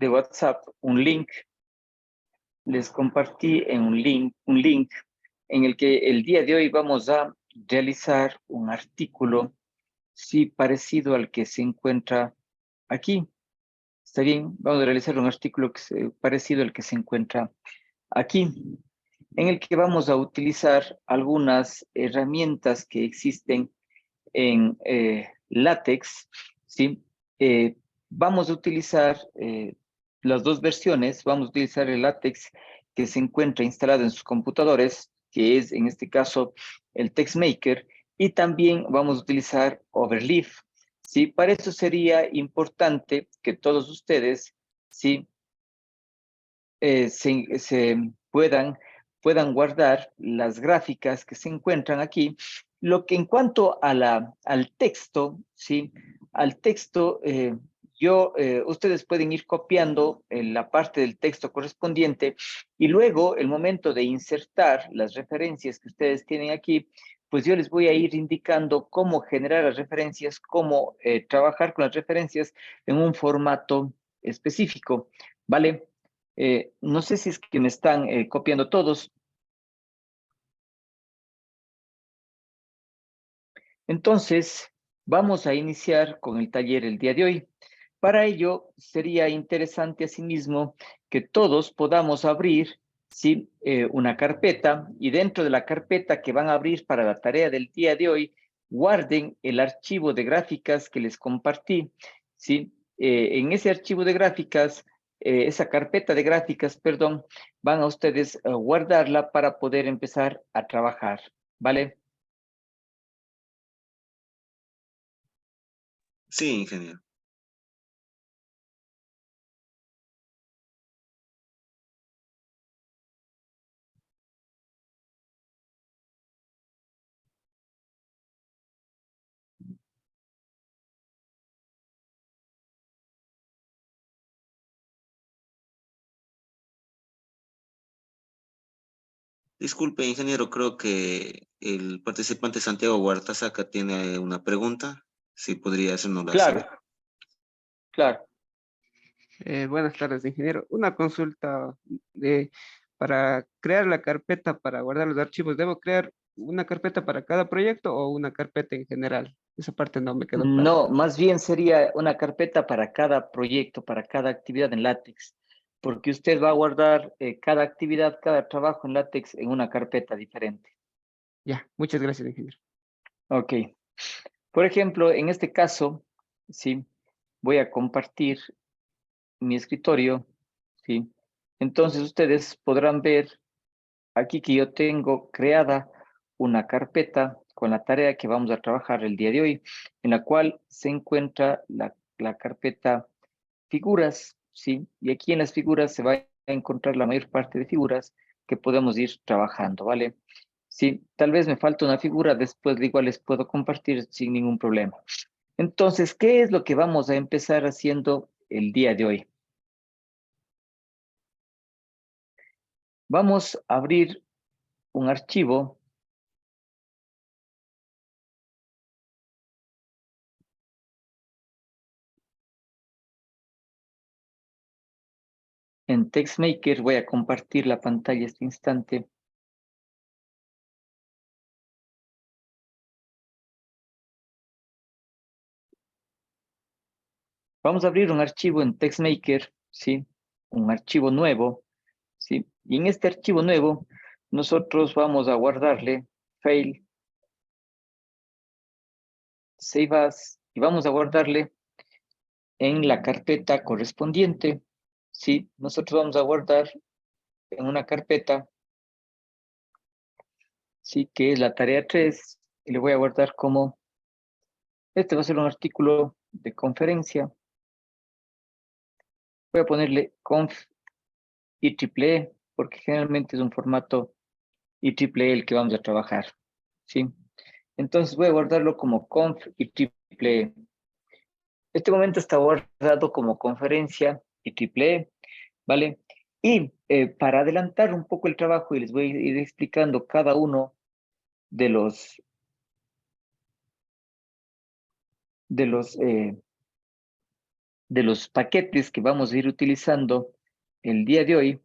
de WhatsApp un link. Les compartí en un link en el que el día de hoy vamos a realizar un artículo, sí, parecido al que se encuentra aquí. Está bien, vamos a realizar un artículo parecido al que se encuentra aquí, en el que vamos a utilizar algunas herramientas que existen en LaTeX, ¿sí? Vamos a utilizar las dos versiones. Vamos a utilizar el LaTeX que se encuentra instalado en sus computadores, que es en este caso el TextMaker, y también vamos a utilizar Overleaf, ¿sí? Para eso sería importante que todos ustedes, ¿sí? Puedan guardar las gráficas que se encuentran aquí. Lo que en cuanto a al texto, ¿sí? Al texto, ustedes pueden ir copiando en la parte del texto correspondiente y luego, el momento de insertar las referencias que ustedes tienen aquí, pues yo les voy a ir indicando cómo generar las referencias, cómo trabajar con las referencias en un formato específico, ¿vale? No sé si es que me están copiando todos. Entonces, vamos a iniciar con el taller el día de hoy. Para ello, sería interesante asimismo que todos podamos abrir, ¿sí? Una carpeta, y dentro de la carpeta que van a abrir para la tarea del día de hoy, guarden el archivo de gráficas que les compartí, ¿sí? En ese archivo de gráficas, esa carpeta de gráficas, perdón, van a ustedes a guardarla para poder empezar a trabajar, ¿vale? Sí, ingeniero. Disculpe, ingeniero, creo que el participante Santiago Huartasaca tiene una pregunta. Si podría hacernosla Claro, saber. claro. Buenas tardes, ingeniero. Una consulta para crear la carpeta para guardar los archivos. ¿Debo crear una carpeta para cada proyecto o una carpeta en general? Esa parte no me quedó clara. No, más bien sería una carpeta para cada proyecto, para cada actividad en LaTeX, porque usted va a guardar cada actividad, cada trabajo en LaTeX en una carpeta diferente. Ya, muchas gracias, ingeniero. Ok. Por ejemplo, en este caso, sí, voy a compartir mi escritorio, sí. Entonces ustedes podrán ver aquí que yo tengo creada una carpeta con la tarea que vamos a trabajar el día de hoy, en la cual se encuentra la carpeta figuras, ¿sí? Y aquí en las figuras se va a encontrar la mayor parte de figuras que podemos ir trabajando, ¿vale? Sí, tal vez me falta una figura, después igual les puedo compartir sin ningún problema. Entonces, ¿qué es lo que vamos a empezar haciendo el día de hoy? Vamos a abrir un archivo en TextMaker. Voy a compartir la pantalla este instante. Vamos a abrir un archivo en TextMaker, ¿sí? Un archivo nuevo, ¿sí? Y en este archivo nuevo, nosotros vamos a guardarle File, Save As, y vamos a guardarle en la carpeta correspondiente, ¿sí? Nosotros vamos a guardar en una carpeta, ¿sí? Que es la tarea 3, y le voy a guardar como, este va a ser un artículo de conferencia. Voy a ponerle conf IEEE, porque generalmente es un formato IEEE el que vamos a trabajar, ¿sí? Entonces voy a guardarlo como conf IEEE. Este momento está guardado como conferencia IEEE, ¿vale? Y para adelantar un poco el trabajo, y les voy a ir explicando cada uno de los de los paquetes que vamos a ir utilizando el día de hoy.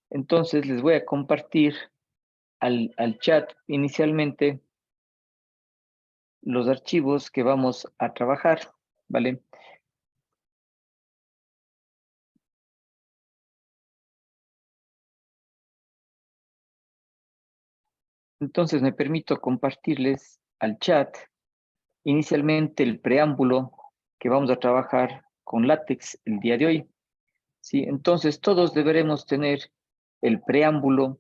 Entonces les voy a compartir al chat inicialmente los archivos que vamos a trabajar, ¿vale? Entonces me permito compartirles al chat inicialmente el preámbulo que vamos a trabajar con LaTeX el día de hoy. ¿Sí? Entonces todos deberemos tener el preámbulo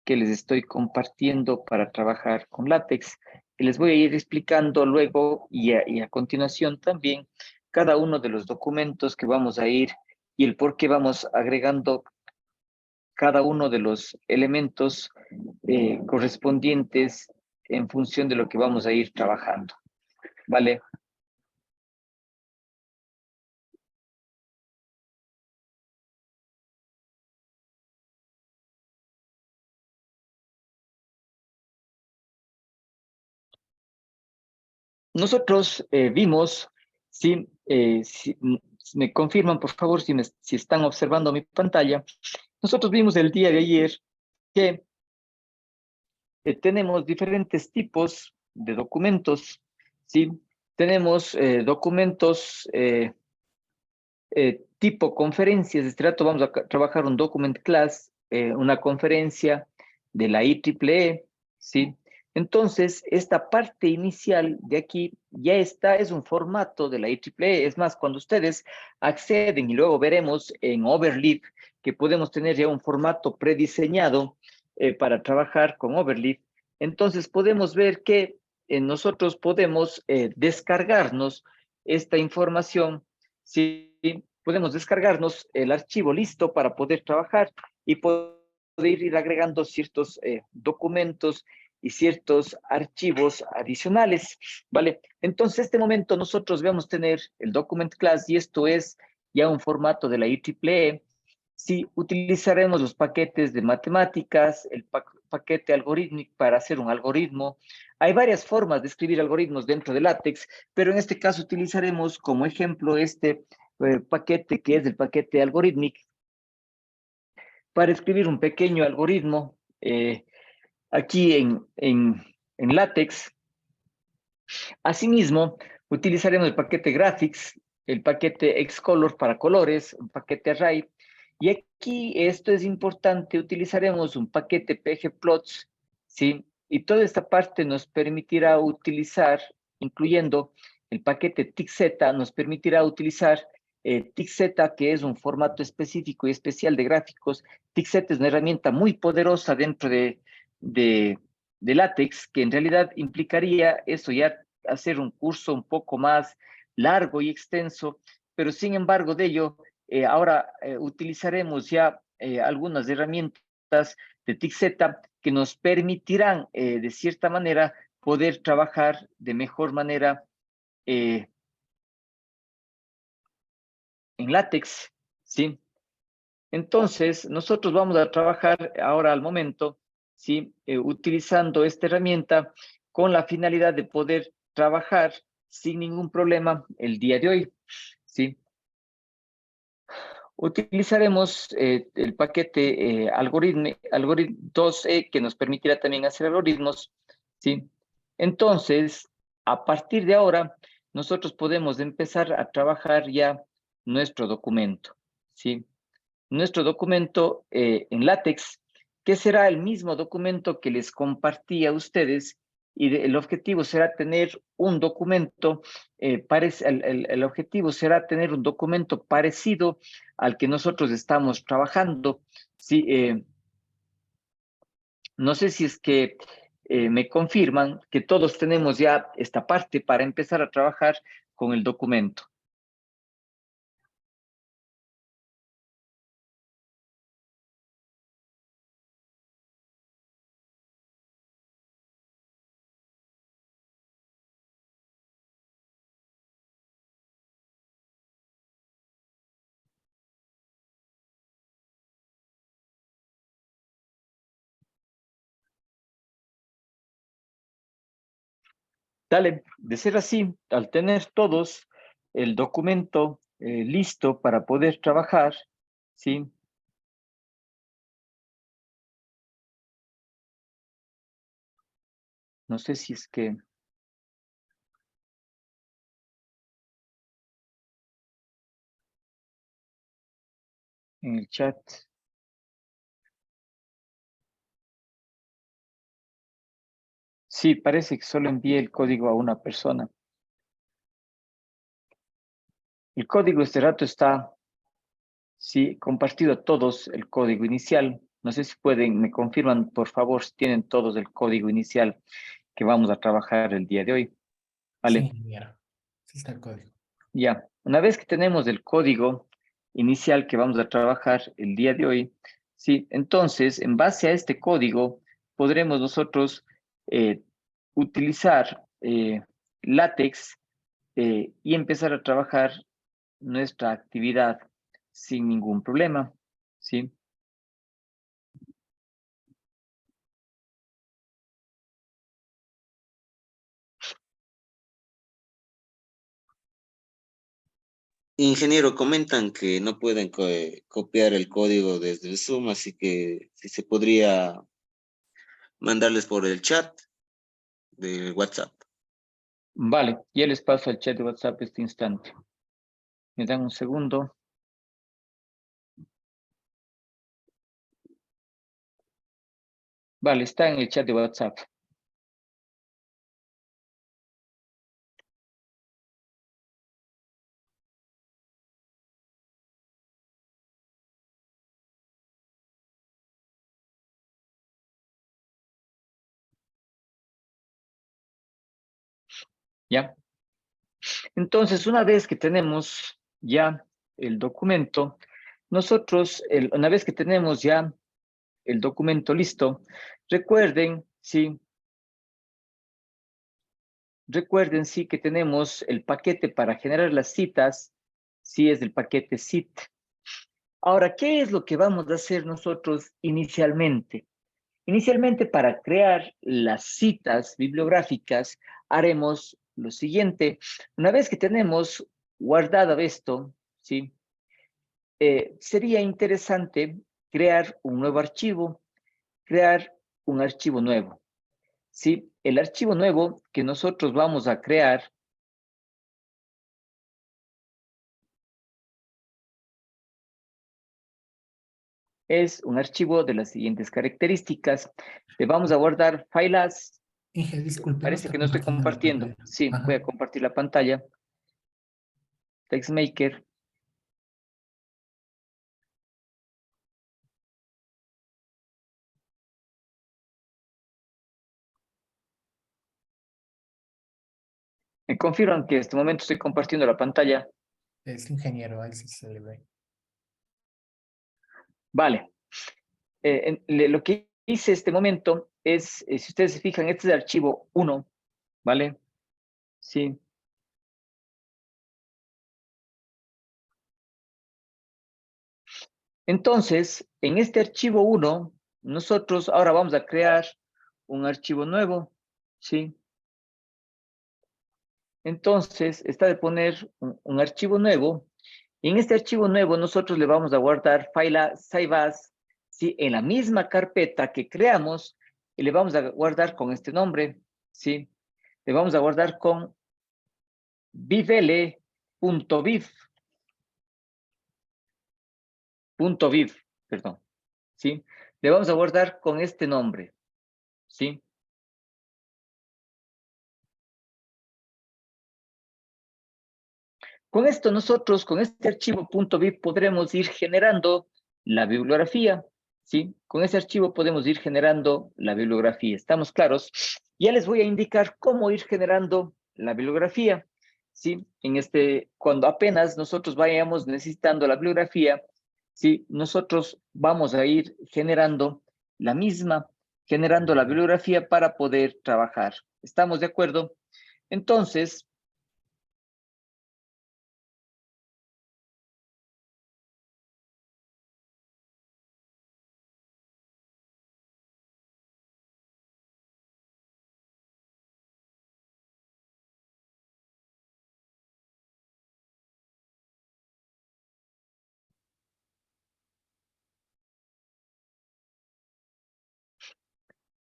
que les estoy compartiendo para trabajar con LaTeX. Y les voy a ir explicando luego y a continuación también cada uno de los documentos que vamos a ir y el por qué vamos agregando cada uno de los elementos correspondientes en función de lo que vamos a ir trabajando. ¿Vale? Nosotros vimos, si me confirman por favor si están observando mi pantalla, nosotros vimos el día de ayer que tenemos diferentes tipos de documentos, ¿sí? Tenemos documentos tipo conferencias. De este rato vamos a trabajar un document class, una conferencia de la IEEE, ¿sí? Entonces, esta parte inicial de aquí ya está, es un formato de la IEEE. Es más, cuando ustedes acceden y luego veremos en Overleaf que podemos tener ya un formato prediseñado para trabajar con Overleaf, entonces podemos ver que nosotros podemos descargarnos esta información. Sí, podemos descargarnos el archivo listo para poder trabajar y poder ir agregando ciertos documentos y ciertos archivos adicionales, ¿vale? Entonces, en este momento nosotros vamos a tener el document class y esto es ya un formato de la IEEE. Si utilizaremos los paquetes de matemáticas, el paquete algorítmico para hacer un algoritmo. Hay varias formas de escribir algoritmos dentro de LaTeX, pero en este caso utilizaremos como ejemplo este paquete que es el paquete algorítmico para escribir un pequeño algoritmo aquí en LaTeX. Asimismo, utilizaremos el paquete graphics, el paquete Xcolor para colores, un paquete array. Y aquí esto es importante, utilizaremos un paquete pgplots, ¿sí? Y toda esta parte nos permitirá utilizar, incluyendo el paquete tixz, nos permitirá utilizar tixz, que es un formato específico y especial de gráficos. Tixz es una herramienta muy poderosa dentro de LaTeX, que en realidad implicaría eso ya hacer un curso un poco más largo y extenso, pero sin embargo de ello, ahora utilizaremos ya algunas herramientas de TICZ que nos permitirán de cierta manera poder trabajar de mejor manera en LaTeX, ¿sí? Entonces, nosotros vamos a trabajar ahora al momento, ¿sí? Utilizando esta herramienta con la finalidad de poder trabajar sin ningún problema el día de hoy, ¿sí? Utilizaremos el paquete algoritmo 2E que nos permitirá también hacer algoritmos, ¿sí? Entonces, a partir de ahora, nosotros podemos empezar a trabajar ya nuestro documento, ¿sí? Nuestro documento en LaTeX, que será el mismo documento que les compartí a ustedes, y el objetivo será tener un documento, el objetivo será tener un documento parecido al que nosotros estamos trabajando. Sí, no sé si es que me confirman que todos tenemos ya esta parte para empezar a trabajar con el documento. Dale, de ser así, al tener todos el documento listo para poder trabajar, ¿sí? No sé si es que... en el chat. Sí, parece que solo envié el código a una persona. El código este rato está, sí, compartido a todos, el código inicial. No sé si pueden, me confirman, por favor, si tienen todos el código inicial que vamos a trabajar el día de hoy. Sí, Vale, ingeniero. Sí está el código. ya. Una vez que tenemos el código inicial que vamos a trabajar el día de hoy, sí, entonces, en base a este código, podremos nosotros utilizar LaTeX y empezar a trabajar nuestra actividad sin ningún problema, ¿sí? Ingeniero, comentan que no pueden copiar el código desde el Zoom, así que si se podría mandarles por el chat de WhatsApp. Vale, ya les paso al chat de WhatsApp este instante. Me dan un segundo. Vale, está en el chat de WhatsApp. ¿Ya? Entonces, una vez que tenemos ya el documento, nosotros, una vez que tenemos ya el documento listo, recuerden, sí, sí que tenemos el paquete para generar las citas, sí es el paquete CIT. Ahora, ¿qué es lo que vamos a hacer nosotros inicialmente? Inicialmente, para crear las citas bibliográficas, haremos lo siguiente. Una vez que tenemos guardado esto, ¿sí? Sería interesante crear un nuevo archivo, crear un archivo nuevo, ¿sí? El archivo nuevo que nosotros vamos a crear es un archivo de las siguientes características. Le vamos a guardar file as. Inge, disculpe, no Parece está que no estoy compartiendo la compartiendo. pantalla. Sí, voy a Ajá. compartir la pantalla. TextMaker. Me confirman que en este momento estoy compartiendo la pantalla. Es ingeniero, ahí sí se le ve. Vale. Lo que hice este momento es, si ustedes se fijan, este es el archivo 1, ¿vale? Sí. Entonces, en este archivo 1, nosotros ahora vamos a crear un archivo nuevo, ¿sí? Entonces, está de poner un archivo nuevo. Y en este archivo nuevo, nosotros le vamos a guardar file save as, ¿sí? En la misma carpeta que creamos, y le vamos a guardar con este nombre, ¿sí? Le vamos a guardar con vivl.viv, perdón, ¿sí? Le vamos a guardar con este nombre, ¿sí? Con esto nosotros, con este archivo .viv, podremos ir generando la bibliografía, ¿sí? Con ese archivo podemos ir generando la bibliografía. ¿Estamos claros? Ya les voy a indicar cómo ir generando la bibliografía, ¿sí? Cuando apenas nosotros vayamos necesitando la bibliografía, ¿sí? Nosotros vamos a ir generando la misma, generando la bibliografía para poder trabajar. ¿Estamos de acuerdo? Entonces,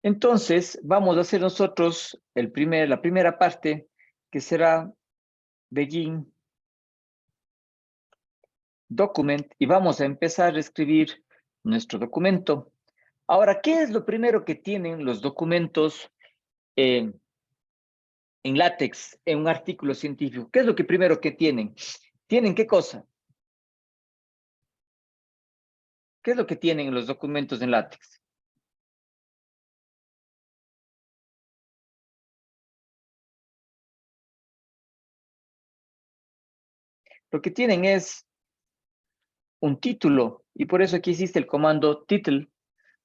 Entonces, vamos a hacer nosotros la primera parte, que será begin document, y vamos a empezar a escribir nuestro documento. Ahora, ¿qué es lo primero que tienen los documentos en LaTeX, en un artículo científico? ¿Qué es lo que primero que tienen? ¿Tienen qué cosa? ¿Qué es lo que tienen los documentos en LaTeX? Lo que tienen es un título, y por eso aquí existe el comando title,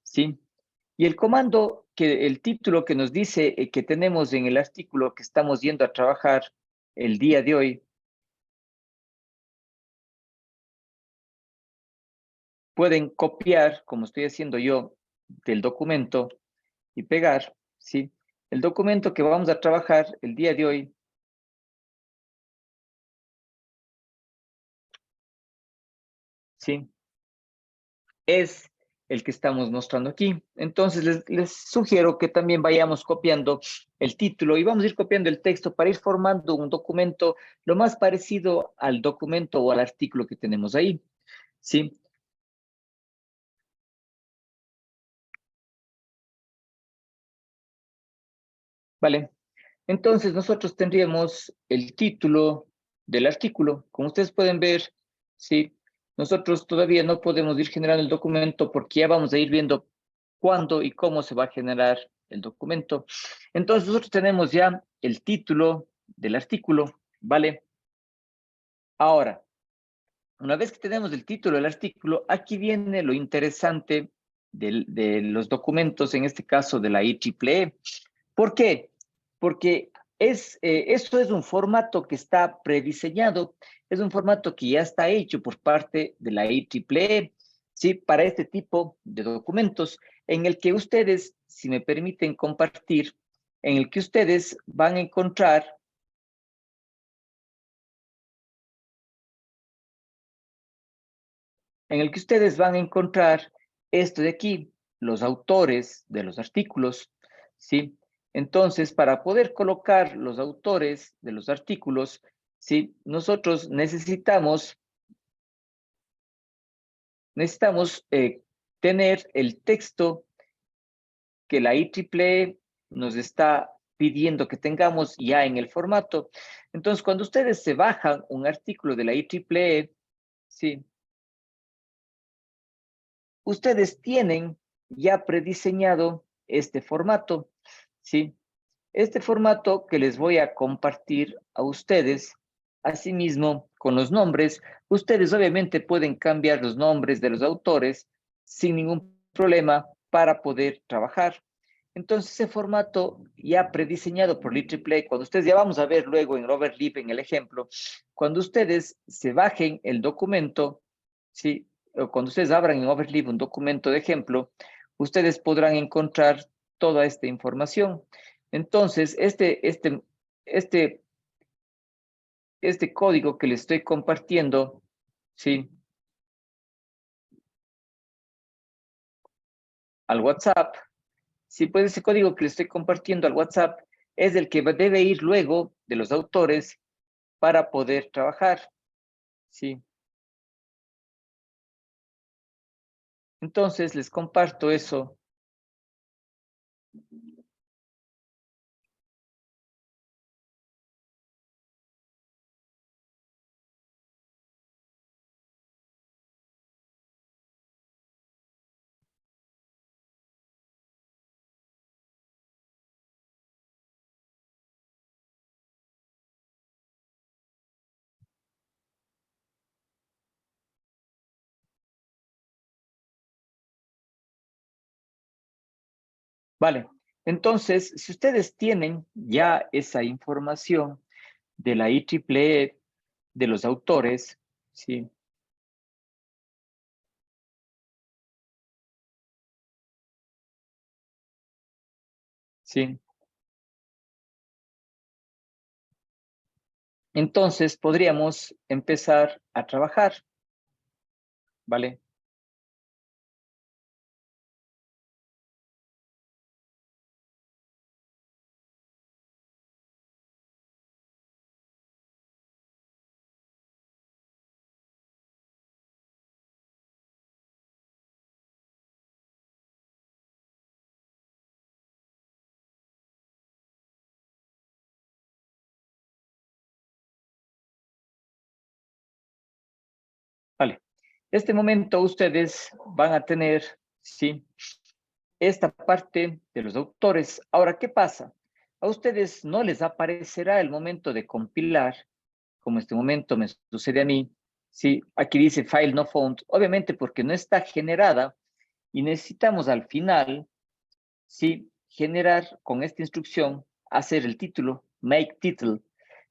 ¿sí? Y el título que nos dice que tenemos en el artículo que estamos yendo a trabajar el día de hoy, pueden copiar, como estoy haciendo yo, del documento y pegar, ¿sí? El documento que vamos a trabajar el día de hoy, ¿sí? Es el que estamos mostrando aquí. Entonces, les sugiero que también vayamos copiando el título y vamos a ir copiando el texto para ir formando un documento lo más parecido al documento o al artículo que tenemos ahí, ¿sí? Vale. Entonces, nosotros tendríamos el título del artículo. Como ustedes pueden ver, ¿sí? Nosotros todavía no podemos ir generando el documento porque ya vamos a ir viendo cuándo y cómo se va a generar el documento. Entonces, nosotros tenemos ya el título del artículo, ¿vale? Ahora, una vez que tenemos el título del artículo, aquí viene lo interesante de los documentos, en este caso de la IEEE. ¿Por qué? Porque esto es un formato que está prediseñado, es un formato que ya está hecho por parte de la IEEE, ¿sí? Para este tipo de documentos, en el que ustedes, si me permiten compartir, en el que ustedes van a encontrar esto de aquí, los autores de los artículos, ¿sí? Entonces, para poder colocar los autores de los artículos, ¿sí? Nosotros necesitamos tener el texto que la IEEE nos está pidiendo que tengamos ya en el formato. Entonces, cuando ustedes se bajan un artículo de la IEEE, ¿sí? Ustedes tienen ya prediseñado este formato, ¿sí? Este formato que les voy a compartir a ustedes, asimismo con los nombres, ustedes obviamente pueden cambiar los nombres de los autores sin ningún problema para poder trabajar. Entonces, ese formato ya prediseñado por IEEE, cuando ustedes ya vamos a ver luego en Overleaf, en el ejemplo, cuando ustedes se bajen el documento, ¿sí? O cuando ustedes abran en Overleaf un documento de ejemplo, ustedes podrán encontrar toda esta información. Entonces, este código que les estoy compartiendo, ¿sí? Al WhatsApp, sí, pues ese código que les estoy compartiendo al WhatsApp es el que debe ir luego de los autores para poder trabajar, ¿sí? Entonces, les comparto eso. Vale, entonces, si ustedes tienen ya esa información de la IEEE, de los autores, ¿sí? ¿Sí? Entonces, podríamos empezar a trabajar, ¿vale? Este momento ustedes van a tener, ¿sí?, esta parte de los autores. Ahora, ¿qué pasa? A ustedes no les aparecerá el momento de compilar, como este momento me sucede a mí. Sí, aquí dice file no found, obviamente porque no está generada y necesitamos al final, sí, generar con esta instrucción, hacer el título, make title.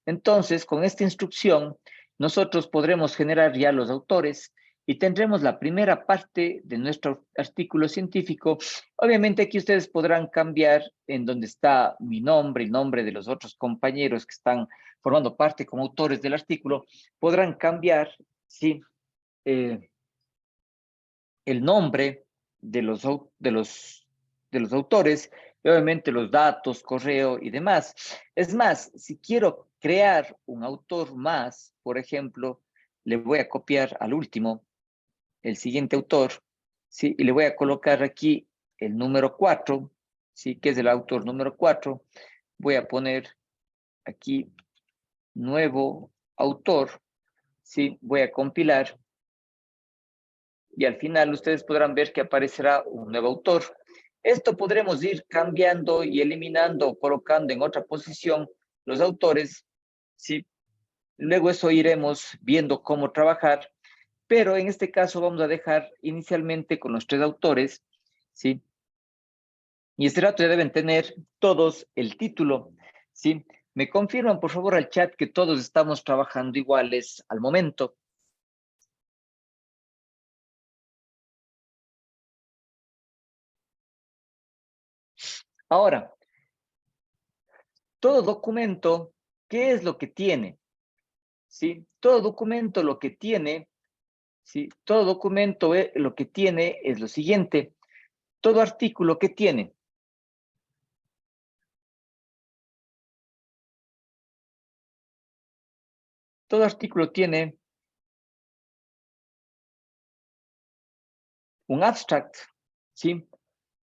Entonces, con esta instrucción, nosotros podremos generar ya los autores y tendremos la primera parte de nuestro artículo científico. Obviamente aquí ustedes podrán cambiar en donde está mi nombre, el nombre de los otros compañeros que están formando parte como autores del artículo, podrán cambiar, sí, el nombre de los autores, y obviamente los datos, correo y demás. Es más, si quiero crear un autor más, por ejemplo, le voy a copiar al último, el siguiente autor, ¿sí? Y le voy a colocar aquí el número 4, ¿sí? Que es el autor número 4. Voy a poner aquí nuevo autor, ¿sí? Voy a compilar y al final ustedes podrán ver que aparecerá un nuevo autor. Esto podremos ir cambiando y eliminando o colocando en otra posición los autores, ¿sí? Luego eso iremos viendo cómo trabajar, pero en este caso vamos a dejar inicialmente con los 3 autores, ¿sí? Y este rato ya deben tener todos el título, ¿sí? Me confirman por favor al chat que todos estamos trabajando iguales al momento. Ahora, todo documento, ¿qué es lo que tiene? ¿Sí? Todo documento lo que tiene, ¿sí? Todo documento lo que tiene es lo siguiente. Todo artículo que tiene. Todo artículo tiene un abstract, ¿sí?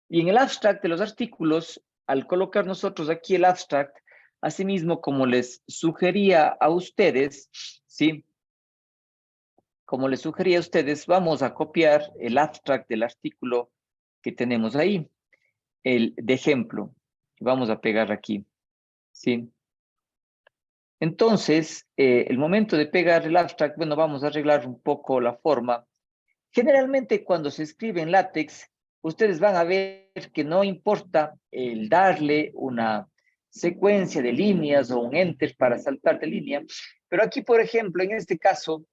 Y en el abstract de los artículos, al colocar nosotros aquí el abstract, asimismo como les sugería a ustedes, ¿sí? Como les sugería a ustedes, vamos a copiar el abstract del artículo que tenemos ahí, el de ejemplo. Vamos a pegar aquí, ¿sí? Entonces, el momento de pegar el abstract, bueno, vamos a arreglar un poco la forma. Generalmente cuando se escribe en látex, ustedes van a ver que no importa el darle una secuencia de líneas o un enter para saltar de línea, pero aquí, por ejemplo, en este caso,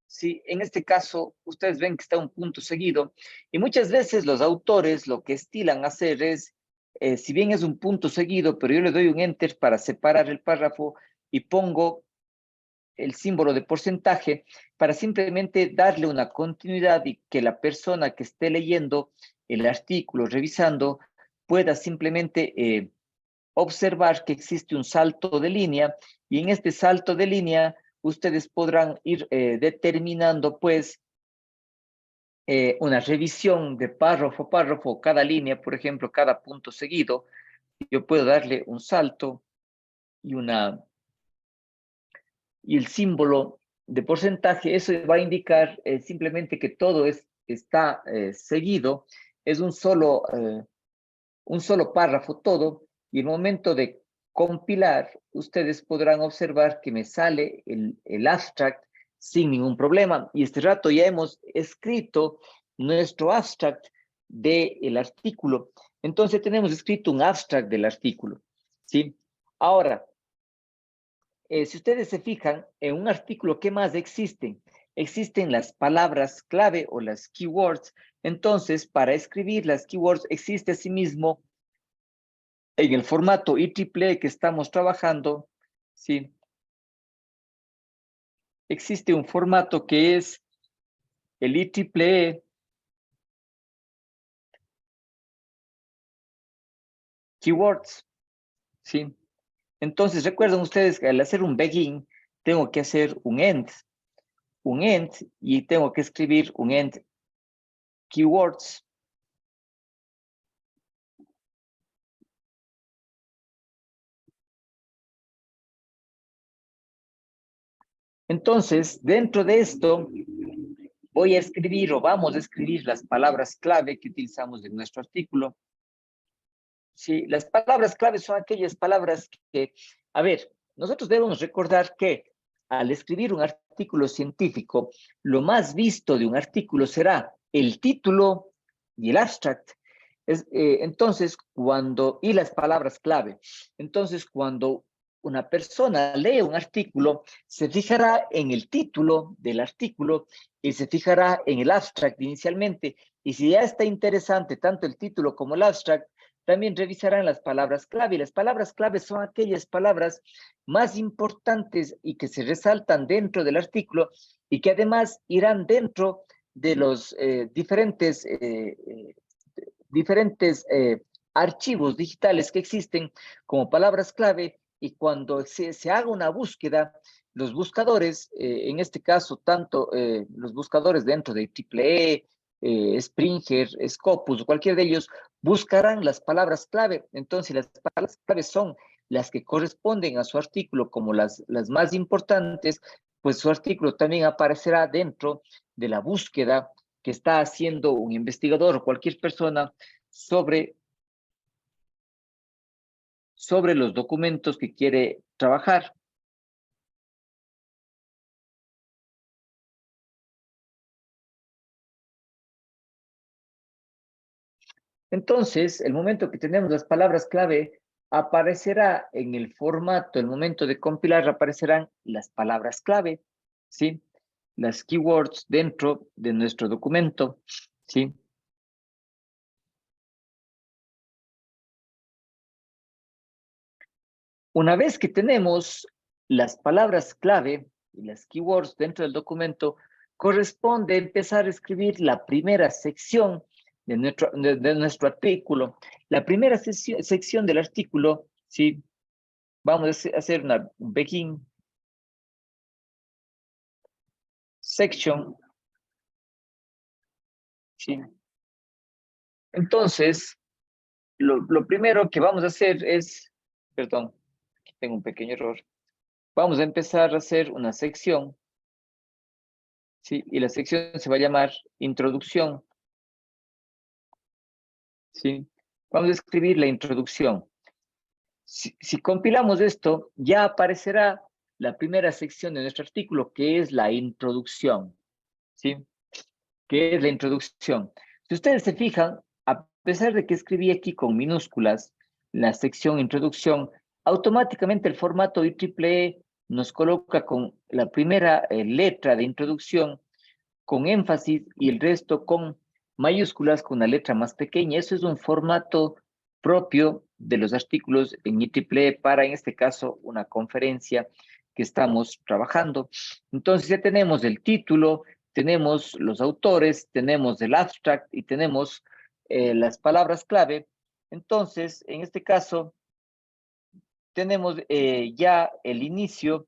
sí, en este caso, ustedes ven que está un punto seguido y muchas veces los autores lo que estilan hacer es, si bien es un punto seguido, pero yo le doy un enter para separar el párrafo y pongo el símbolo de porcentaje para simplemente darle una continuidad y que la persona que esté leyendo el artículo, revisando, pueda simplemente observar que existe un salto de línea y en este salto de línea ustedes podrán ir determinando pues una revisión de párrafo a párrafo, cada línea, por ejemplo, cada punto seguido. Yo puedo darle un salto y el símbolo de porcentaje, eso va a indicar simplemente que todo está seguido, es un solo párrafo todo, y el momento de compilar, ustedes podrán observar que me sale el abstract sin ningún problema. Y este rato ya hemos escrito nuestro abstract del artículo. Entonces tenemos escrito un abstract del artículo, ¿sí? Ahora, si ustedes se fijan, en un artículo, ¿qué más existen? Existen las palabras clave o las keywords. Entonces, para escribir las keywords existe asimismo en el formato IEEE que estamos trabajando, ¿sí? Existe un formato que es el IEEE Keywords, ¿sí? Entonces, recuerden ustedes que al hacer un begin, tengo que hacer un end, y tengo que escribir un end keywords. Entonces, dentro de esto, voy a escribir o vamos a escribir las palabras clave que utilizamos en nuestro artículo. Sí, las palabras clave son aquellas palabras que, a ver, nosotros debemos recordar que al escribir un artículo científico, lo más visto de un artículo será el título y el abstract. Entonces, y las palabras clave. Entonces, cuando una persona lee un artículo, se fijará en el título del artículo y se fijará en el abstract inicialmente. Y si ya está interesante tanto el título como el abstract, también revisarán las palabras clave. Y las palabras clave son aquellas palabras más importantes y que se resaltan dentro del artículo y que además irán dentro de los diferentes archivos digitales que existen como palabras clave, y cuando se haga una búsqueda, los buscadores, en este caso, tanto los buscadores dentro de IEEE, Springer, Scopus, cualquier de ellos, buscarán las palabras clave. Entonces, las palabras clave son las que corresponden a su artículo como las más importantes, pues su artículo también aparecerá dentro de la búsqueda que está haciendo un investigador o cualquier persona sobre los documentos que quiere trabajar. Entonces, el momento que tenemos las palabras clave, aparecerá en el formato, el momento de compilar, aparecerán las palabras clave, ¿sí? Las keywords dentro de nuestro documento, ¿sí? Una vez que tenemos las palabras clave y las keywords dentro del documento, corresponde empezar a escribir la primera sección de nuestro artículo. La primera sección del artículo, ¿sí? Vamos a hacer una begin section, ¿sí? Entonces, lo primero que vamos a hacer es, perdón, aquí tengo un pequeño error. Vamos a empezar a hacer una sección, ¿sí? Y la sección se va a llamar introducción, ¿sí? Vamos a escribir la introducción. Si compilamos esto, ya aparecerá la primera sección de nuestro artículo, que es la introducción, ¿sí? Que es la introducción. Si ustedes se fijan, a pesar de que escribí aquí con minúsculas la sección introducción, automáticamente el formato IEEE nos coloca con la primera letra de introducción con énfasis y el resto con mayúsculas con la letra más pequeña. Eso es un formato propio de los artículos en IEEE para, en este caso, una conferencia que estamos trabajando. Entonces ya tenemos el título, tenemos los autores, tenemos el abstract y tenemos las palabras clave. Entonces, en este caso, tenemos ya el inicio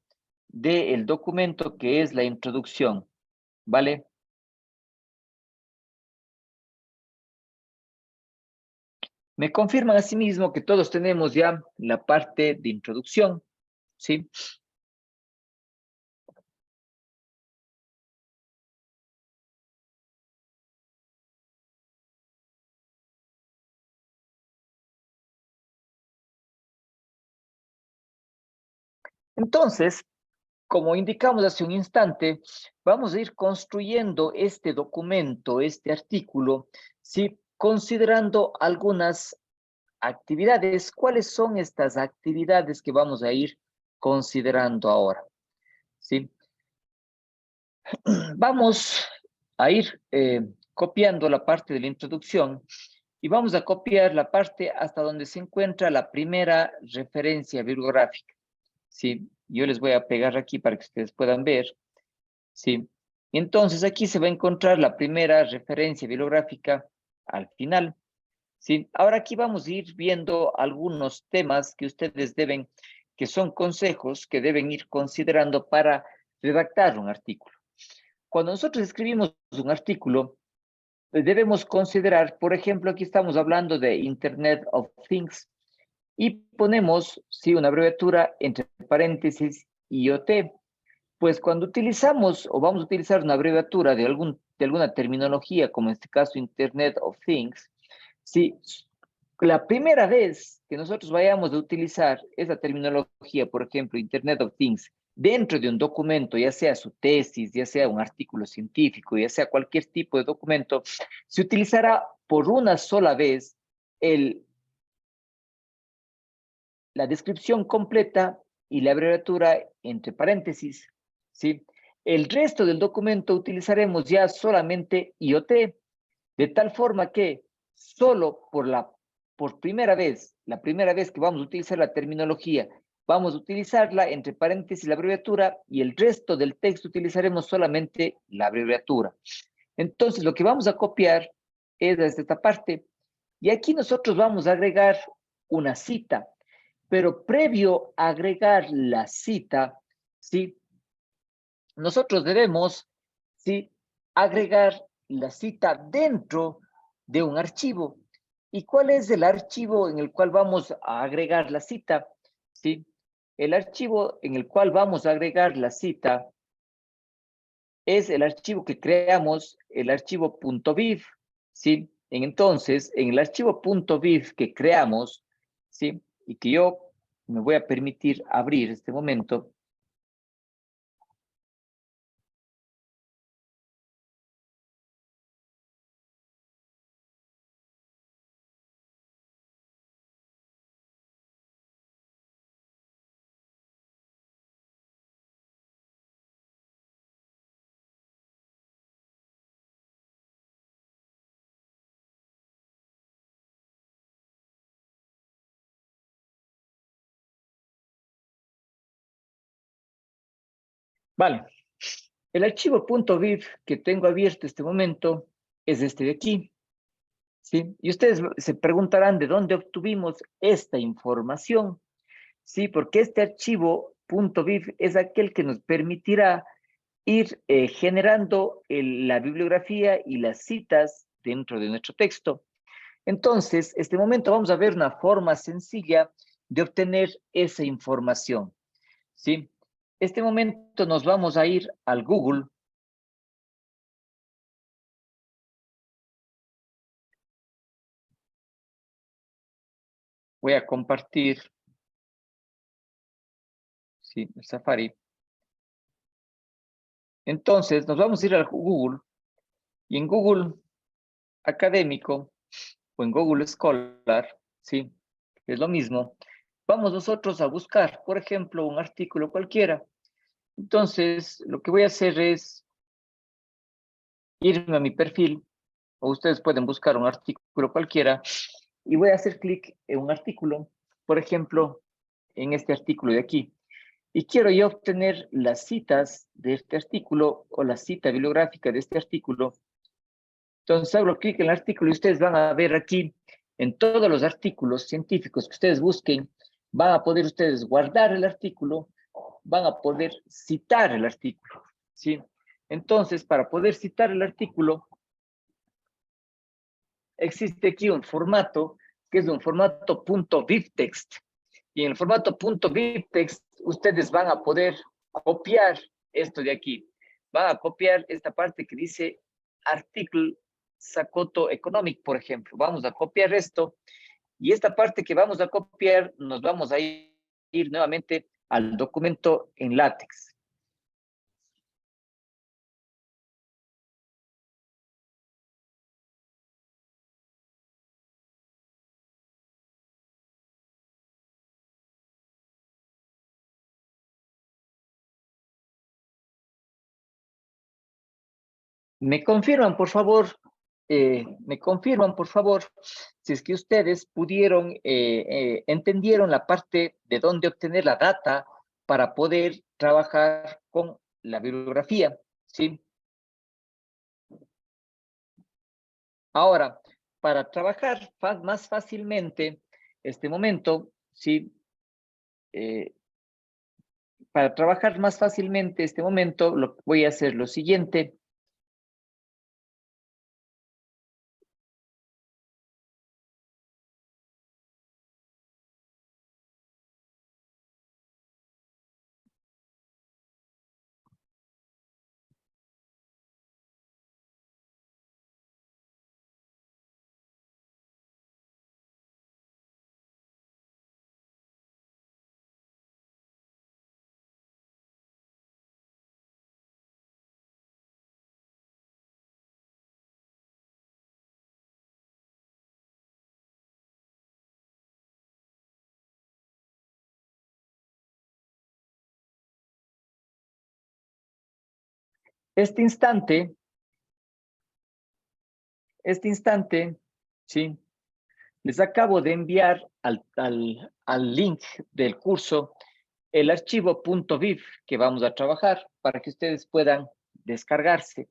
del documento, que es la introducción, ¿vale? Me confirman asimismo que todos tenemos ya la parte de introducción, ¿sí? Entonces, como indicamos hace un instante, vamos a ir construyendo este documento, este artículo, ¿sí? Considerando algunas actividades. ¿Cuáles son estas actividades que vamos a ir considerando ahora? ¿Sí? Vamos a ir copiando la parte de la introducción y vamos a copiar la parte hasta donde se encuentra la primera referencia bibliográfica. ¿Sí? Yo les voy a pegar aquí para que ustedes puedan ver. ¿Sí? Entonces aquí se va a encontrar la primera referencia bibliográfica al final. ¿Sí? Ahora aquí vamos a ir viendo algunos temas que ustedes que son consejos que deben ir considerando para redactar un artículo. Cuando nosotros escribimos un artículo, debemos considerar, por ejemplo, aquí estamos hablando de Internet of Things y ponemos, sí, una abreviatura entre paréntesis IoT. Pues cuando utilizamos o vamos a utilizar una abreviatura de algún de alguna terminología, como en este caso Internet of Things, ¿sí? La primera vez que nosotros vayamos a utilizar esa terminología, por ejemplo, Internet of Things, dentro de un documento, ya sea su tesis, ya sea un artículo científico, ya sea cualquier tipo de documento, se utilizará por una sola vez la descripción completa y la abreviatura entre paréntesis, ¿sí? El resto del documento utilizaremos ya solamente IoT, de tal forma que solo por primera vez, la primera vez que vamos a utilizar la terminología, vamos a utilizarla entre paréntesis la abreviatura y el resto del texto utilizaremos solamente la abreviatura. Entonces, lo que vamos a copiar es desde esta parte y aquí nosotros vamos a agregar una cita, pero previo a agregar la cita, ¿sí? Nosotros debemos, ¿sí?, agregar la cita dentro de un archivo. ¿Y cuál es el archivo en el cual vamos a agregar la cita? ¿Sí? El archivo en el cual vamos a agregar la cita es el archivo que creamos, el archivo .viv, ¿sí? Entonces, en el archivo .viv que creamos, ¿sí?, y que yo me voy a permitir abrir este momento, vale. El archivo .viv que tengo abierto en este momento es este de aquí, ¿sí? Y ustedes se preguntarán de dónde obtuvimos esta información, ¿sí? Porque este archivo .viv es aquel que nos permitirá ir generando la bibliografía y las citas dentro de nuestro texto. Entonces, en este momento vamos a ver una forma sencilla de obtener esa información, ¿sí? Este momento nos vamos a ir al Google. Voy a compartir, sí, el Safari. Entonces, nos vamos a ir al Google y en Google Académico o en Google Scholar, sí, es lo mismo. Vamos nosotros a buscar, por ejemplo, un artículo cualquiera. Entonces, lo que voy a hacer es irme a mi perfil, o ustedes pueden buscar un artículo cualquiera, y voy a hacer clic en un artículo, por ejemplo, en este artículo de aquí. Y quiero yo obtener las citas de este artículo o la cita bibliográfica de este artículo. Entonces hago clic en el artículo y ustedes van a ver aquí, en todos los artículos científicos que ustedes busquen, van a poder ustedes guardar el artículo, van a poder citar el artículo, ¿sí? Entonces, para poder citar el artículo, existe aquí un formato, que es un formato .bibtext. Y en el formato .bibtext, ustedes van a poder copiar esto de aquí. Van a copiar esta parte que dice article Sakoto Economic, por ejemplo. Vamos a copiar esto. Y esta parte que vamos a copiar, nos vamos a ir nuevamente al documento en látex. Me confirman, por favor, si es que ustedes pudieron, entendieron la parte de dónde obtener la data para poder trabajar con la bibliografía, ¿sí? Ahora, para trabajar más fácilmente este momento, ¿sí? Para trabajar más fácilmente este momento, voy a hacer lo siguiente. Este instante, ¿sí? Les acabo de enviar al link del curso el archivo .viv que vamos a trabajar para que ustedes puedan descargarse,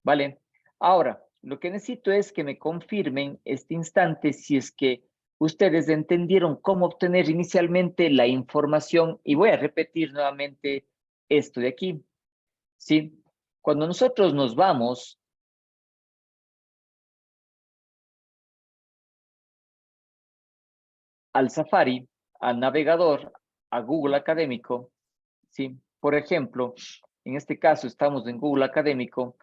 ¿vale? Ahora, lo que necesito es que me confirmen este instante si es que ustedes entendieron cómo obtener inicialmente la información y voy a repetir nuevamente esto de aquí, ¿sí? Cuando nosotros nos vamos al Safari, al navegador, a Google Académico, ¿sí? Por ejemplo, en este caso estamos en Google Académico,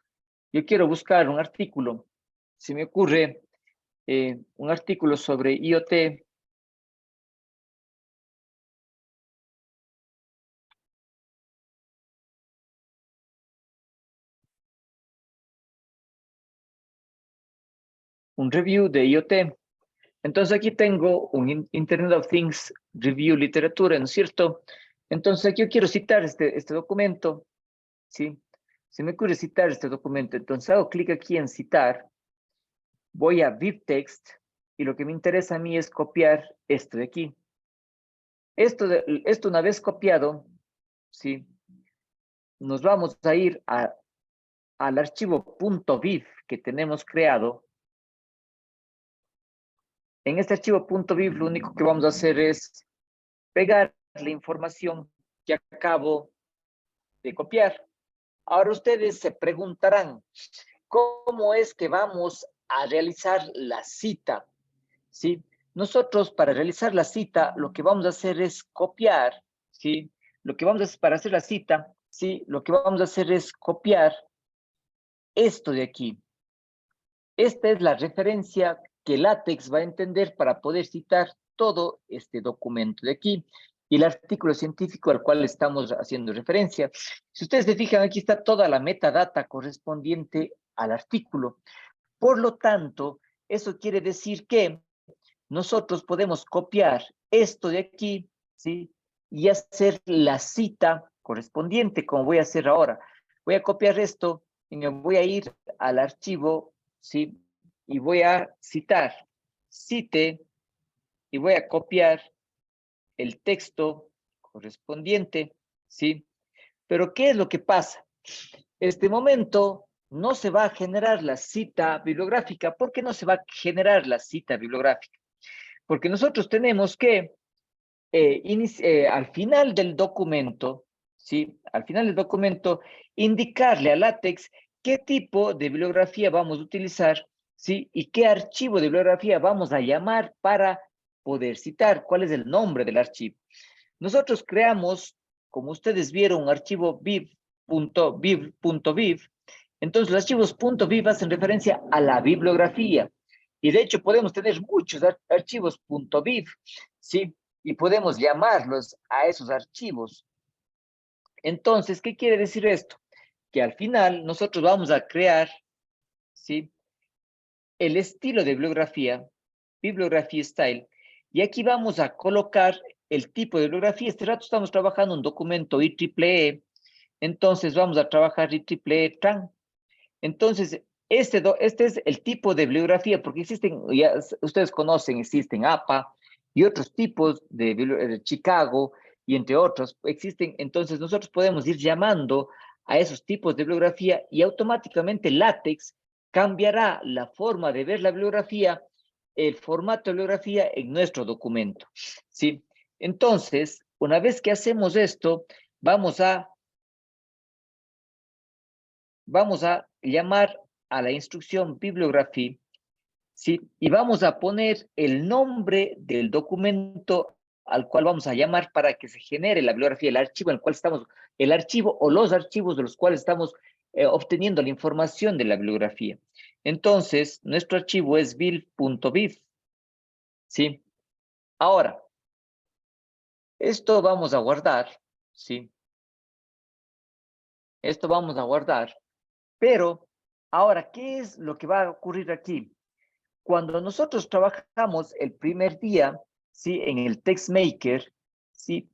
yo quiero buscar un artículo, se me ocurre un artículo sobre IoT, un review de IoT. Entonces aquí tengo un Internet of Things Review Literatura, ¿no es cierto? Entonces aquí yo quiero citar este documento, ¿sí? Se me ocurre citar este documento, entonces hago clic aquí en citar, voy a BibText y lo que me interesa a mí es copiar esto de aquí. Esto una vez copiado, ¿sí? Nos vamos a ir al archivo .viv que tenemos creado. En este archivo .viv lo único que vamos a hacer es pegar la información que acabo de copiar. Ahora ustedes se preguntarán, ¿cómo es que vamos a realizar la cita? ¿Sí? Nosotros para realizar la cita lo que vamos a hacer es copiar, ¿sí? Lo que vamos a hacer para hacer la cita, ¿sí? Lo que vamos a hacer es copiar esto de aquí. Esta es la referencia que LaTeX va a entender para poder citar todo este documento de aquí y el artículo científico al cual estamos haciendo referencia. Si ustedes se fijan, aquí está toda la metadata correspondiente al artículo. Por lo tanto, eso quiere decir que nosotros podemos copiar esto de aquí, ¿sí? Y hacer la cita correspondiente, como voy a hacer ahora. Voy a copiar esto y me voy a ir al archivo, ¿sí? Y voy a citar, cite, y voy a copiar el texto correspondiente, ¿sí? Pero ¿qué es lo que pasa? Este momento no se va a generar la cita bibliográfica. ¿Por qué no se va a generar la cita bibliográfica? Porque nosotros tenemos que, al final del documento, ¿sí? Al final del documento, indicarle a LaTeX qué tipo de bibliografía vamos a utilizar, ¿sí? Y qué archivo de bibliografía vamos a llamar para poder citar, cuál es el nombre del archivo. Nosotros creamos, como ustedes vieron, un archivo viv.viv. Entonces, los archivos .viv hacen referencia a la bibliografía. Y de hecho, podemos tener muchos archivos .viv, ¿sí? Y podemos llamarlos a esos archivos. Entonces, ¿qué quiere decir esto? Que al final nosotros vamos a crear, ¿sí? El estilo de bibliografía style, y aquí vamos a colocar el tipo de bibliografía. Este rato estamos trabajando un documento IEEE, entonces vamos a trabajar IEEE TRAN. Entonces, este es el tipo de bibliografía, porque existen, ya ustedes conocen, existen APA y otros tipos de Chicago, y entre otros existen. Entonces, nosotros podemos ir llamando a esos tipos de bibliografía y automáticamente LaTeX cambiará la forma de ver la bibliografía, el formato de bibliografía en nuestro documento, ¿sí? Entonces, una vez que hacemos esto, vamos a llamar a la instrucción bibliography, ¿sí? Y vamos a poner el nombre del documento al cual vamos a llamar para que se genere la bibliografía, el archivo en el cual estamos, el archivo o los archivos de los cuales estamos obteniendo la información de la bibliografía. Entonces, nuestro archivo es bill.viv, ¿sí? Ahora, esto vamos a guardar, ¿sí? Esto vamos a guardar, pero ahora, ¿qué es lo que va a ocurrir aquí? Cuando nosotros trabajamos el primer día, ¿sí? En el TextMaker, ¿sí?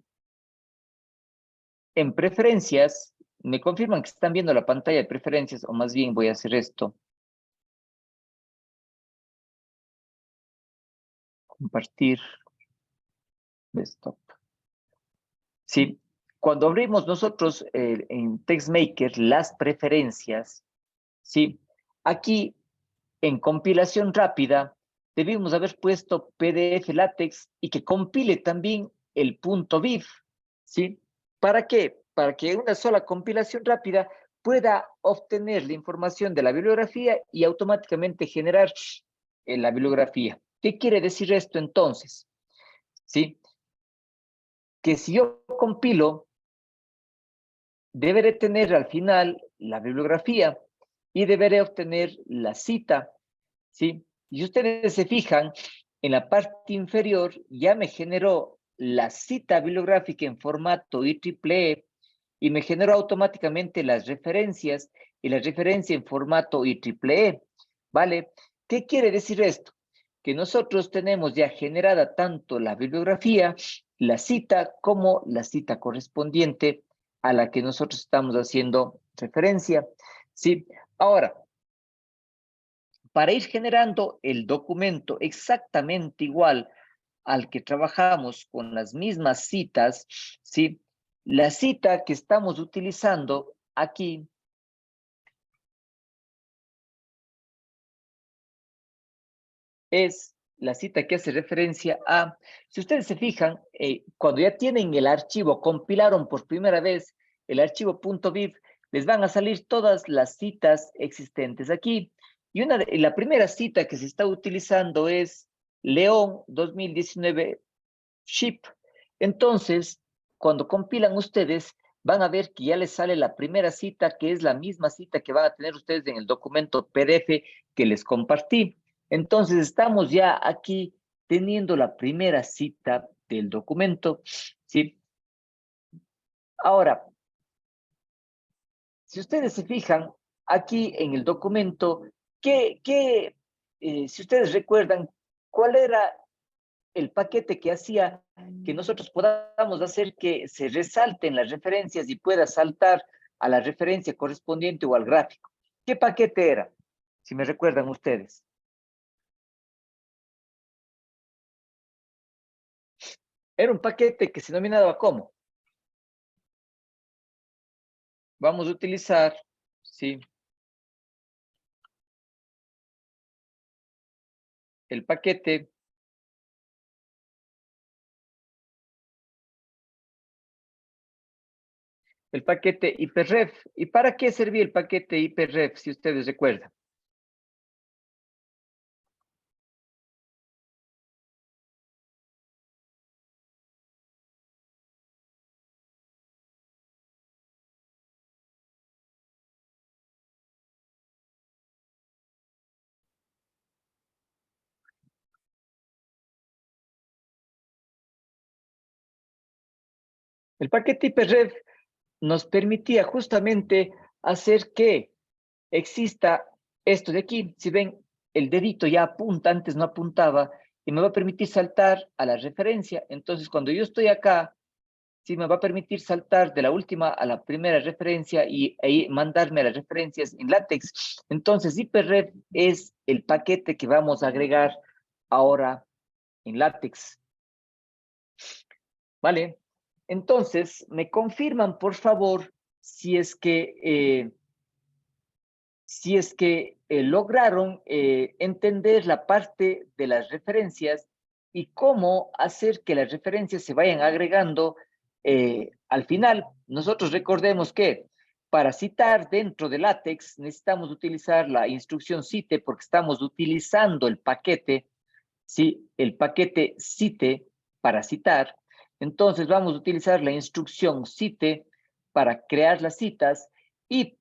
En preferencias, me confirman que están viendo la pantalla de preferencias, o más bien voy a hacer esto. Compartir desktop. Sí, cuando abrimos nosotros en TextMaker las preferencias, sí, aquí en compilación rápida debimos haber puesto PDF LaTeX y que compile también el .viv, ¿sí? ¿Para qué? Para que una sola compilación rápida pueda obtener la información de la bibliografía y automáticamente generar la bibliografía. ¿Qué quiere decir esto entonces? ¿Sí? Que si yo compilo, deberé tener al final la bibliografía y deberé obtener la cita, ¿sí? Y ustedes se fijan, en la parte inferior ya me generó la cita bibliográfica en formato IEEE y me generó automáticamente las referencias y la referencia en formato IEEE, ¿vale? ¿Qué quiere decir esto? Que nosotros tenemos ya generada tanto la bibliografía, la cita, como la cita correspondiente a la que nosotros estamos haciendo referencia, ¿sí? Ahora, para ir generando el documento exactamente igual al que trabajamos con las mismas citas, ¿sí? La cita que estamos utilizando aquí es la cita que hace referencia a, si ustedes se fijan, cuando ya tienen el archivo, compilaron por primera vez el archivo .viv, les van a salir todas las citas existentes aquí. Y la primera cita que se está utilizando es León 2019 Ship. Entonces, cuando compilan ustedes, van a ver que ya les sale la primera cita, que es la misma cita que van a tener ustedes en el documento PDF que les compartí. Entonces, estamos ya aquí teniendo la primera cita del documento, ¿sí? Ahora, si ustedes se fijan, aquí en el documento, si ustedes recuerdan, ¿cuál era el paquete que hacía que nosotros podamos hacer que se resalten las referencias y pueda saltar a la referencia correspondiente o al gráfico? ¿Qué paquete era? Si me recuerdan ustedes. Era un paquete que se denominaba ¿cómo? Vamos a utilizar, ¿sí? El paquete hyperref. ¿Y para qué servía el paquete hyperref, si ustedes recuerdan? El paquete hyperref nos permitía justamente hacer que exista esto de aquí. Si ven, el dedito ya apunta, antes no apuntaba, y me va a permitir saltar a la referencia. Entonces, cuando yo estoy acá, sí me va a permitir saltar de la última a la primera referencia y mandarme a las referencias en LaTeX. Entonces, hyperref es el paquete que vamos a agregar ahora en LaTeX. ¿Vale? Entonces, me confirman, por favor, si es que lograron entender la parte de las referencias y cómo hacer que las referencias se vayan agregando al final. Nosotros recordemos que para citar dentro de LaTeX necesitamos utilizar la instrucción cite porque estamos utilizando el paquete, ¿sí? El paquete cite para citar. Entonces vamos a utilizar la instrucción cite para crear las citas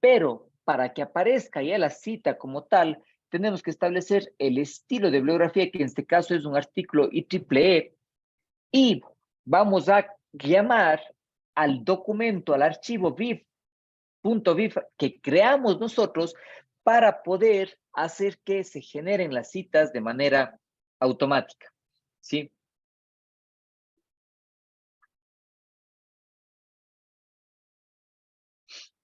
pero para que aparezca ya la cita como tal, tenemos que establecer el estilo de bibliografía, que en este caso es un artículo IEEE, y vamos a llamar al documento, al archivo viv.viv que creamos nosotros para poder hacer que se generen las citas de manera automática, ¿sí?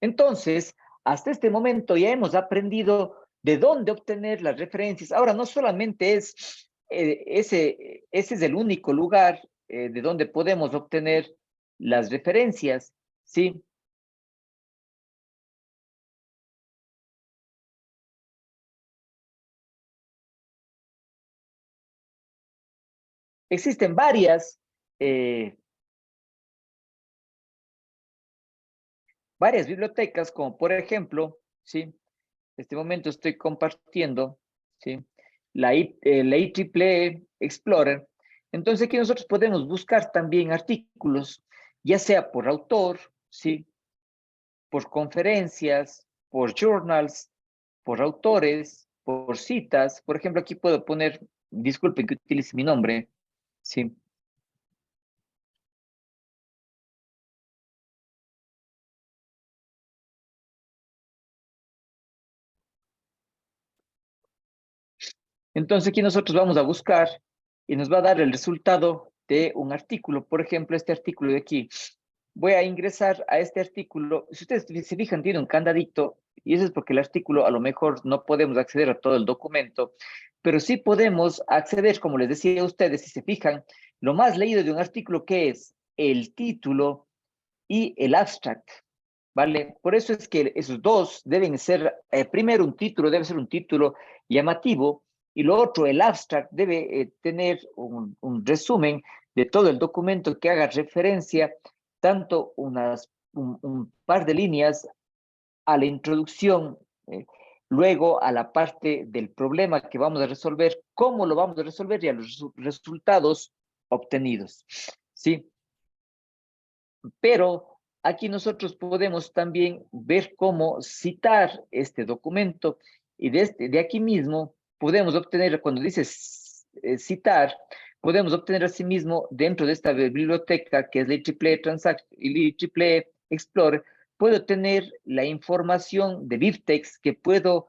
Entonces, hasta este momento ya hemos aprendido de dónde obtener las referencias. Ahora, no solamente es ese es el único lugar de donde podemos obtener las referencias, ¿sí? Existen varias bibliotecas, como por ejemplo, ¿sí? En este momento estoy compartiendo, ¿sí? La IEEE Explorer. Entonces aquí nosotros podemos buscar también artículos, ya sea por autor, ¿sí? Por conferencias, por journals, por autores, por citas. Por ejemplo, aquí puedo poner, disculpen que utilice mi nombre, ¿sí? Entonces aquí nosotros vamos a buscar y nos va a dar el resultado de un artículo. Por ejemplo, este artículo de aquí. Voy a ingresar a este artículo. Si ustedes se fijan, tiene un candadito y eso es porque el artículo a lo mejor no podemos acceder a todo el documento, pero sí podemos acceder, como les decía a ustedes, si se fijan, lo más leído de un artículo que es el título y el abstract, ¿vale? Por eso es que esos dos deben ser, primero un título debe ser un título llamativo y lo otro, el abstract, debe tener un resumen de todo el documento que haga referencia tanto un par de líneas a la introducción, luego a la parte del problema que vamos a resolver, cómo lo vamos a resolver y a los resultados obtenidos, ¿sí? Pero aquí nosotros podemos también ver cómo citar este documento y de aquí mismo podemos obtener, cuando dice citar, podemos obtener asimismo dentro de esta biblioteca que es la IEEE Transact y la IEEE Explorer, puedo tener la información de BibTeX que puedo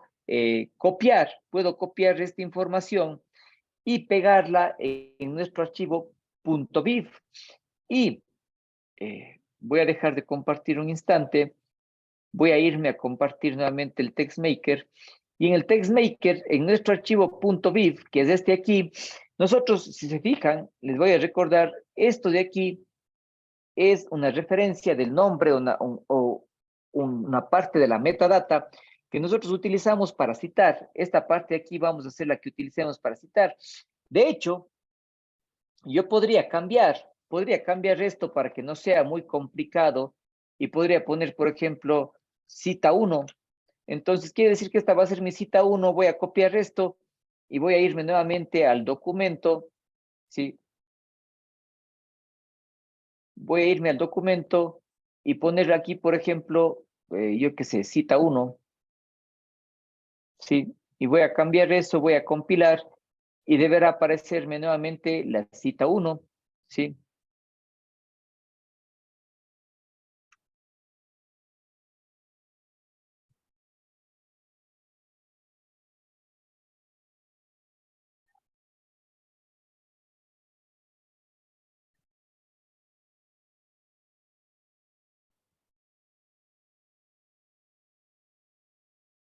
puedo copiar esta información y pegarla en nuestro archivo .bib y voy a dejar de compartir un instante, voy a irme a compartir nuevamente el TextMaker, y en el TextMaker, en nuestro archivo .bib, que es este aquí, nosotros, si se fijan, les voy a recordar, esto de aquí es una referencia del nombre o una parte de la metadata que nosotros utilizamos para citar. Esta parte de aquí vamos a hacer la que utilicemos para citar. De hecho, yo podría cambiar esto para que no sea muy complicado y podría poner, por ejemplo, cita 1. Entonces, quiere decir que esta va a ser mi cita 1, voy a copiar esto y voy a irme nuevamente al documento, ¿sí? Voy a irme al documento y poner aquí, por ejemplo, yo qué sé, cita 1, ¿sí? Y voy a cambiar eso, voy a compilar y deberá aparecerme nuevamente la cita 1, ¿sí?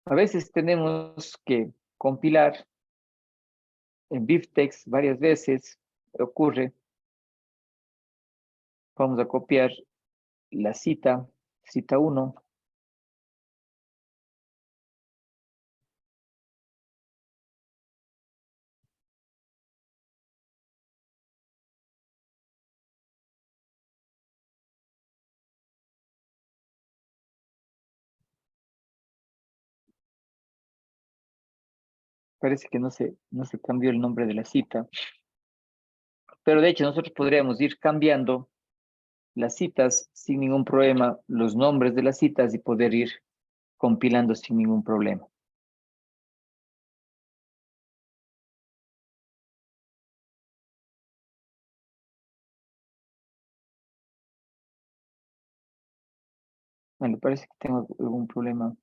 A veces tenemos que compilar en BibTeX varias veces, ocurre. Vamos a copiar la cita 1. Parece que no se cambió el nombre de la cita, pero de hecho nosotros podríamos ir cambiando las citas sin ningún problema, los nombres de las citas y poder ir compilando sin ningún problema. Bueno, parece que tengo algún problema.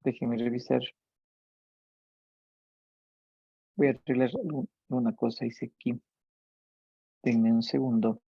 Déjenme revisar. Voy a arreglar una cosa, hice aquí. Denme un segundo.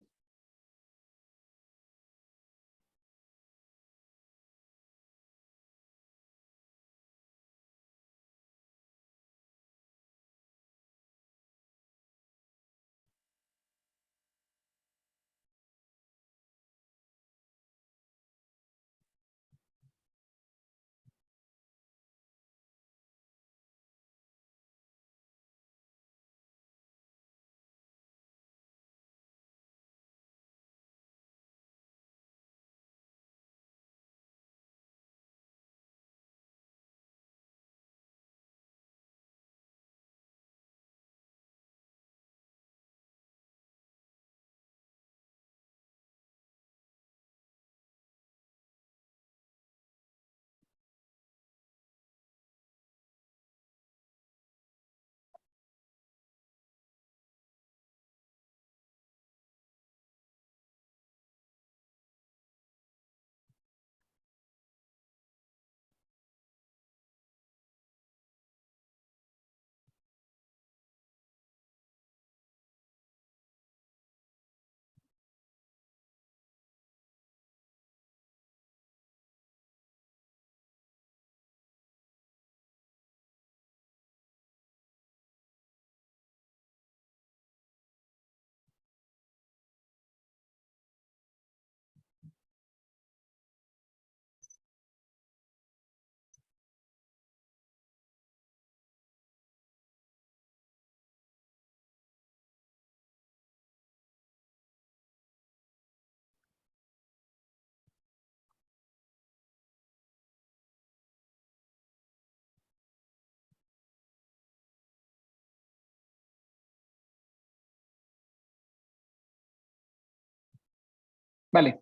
Vale.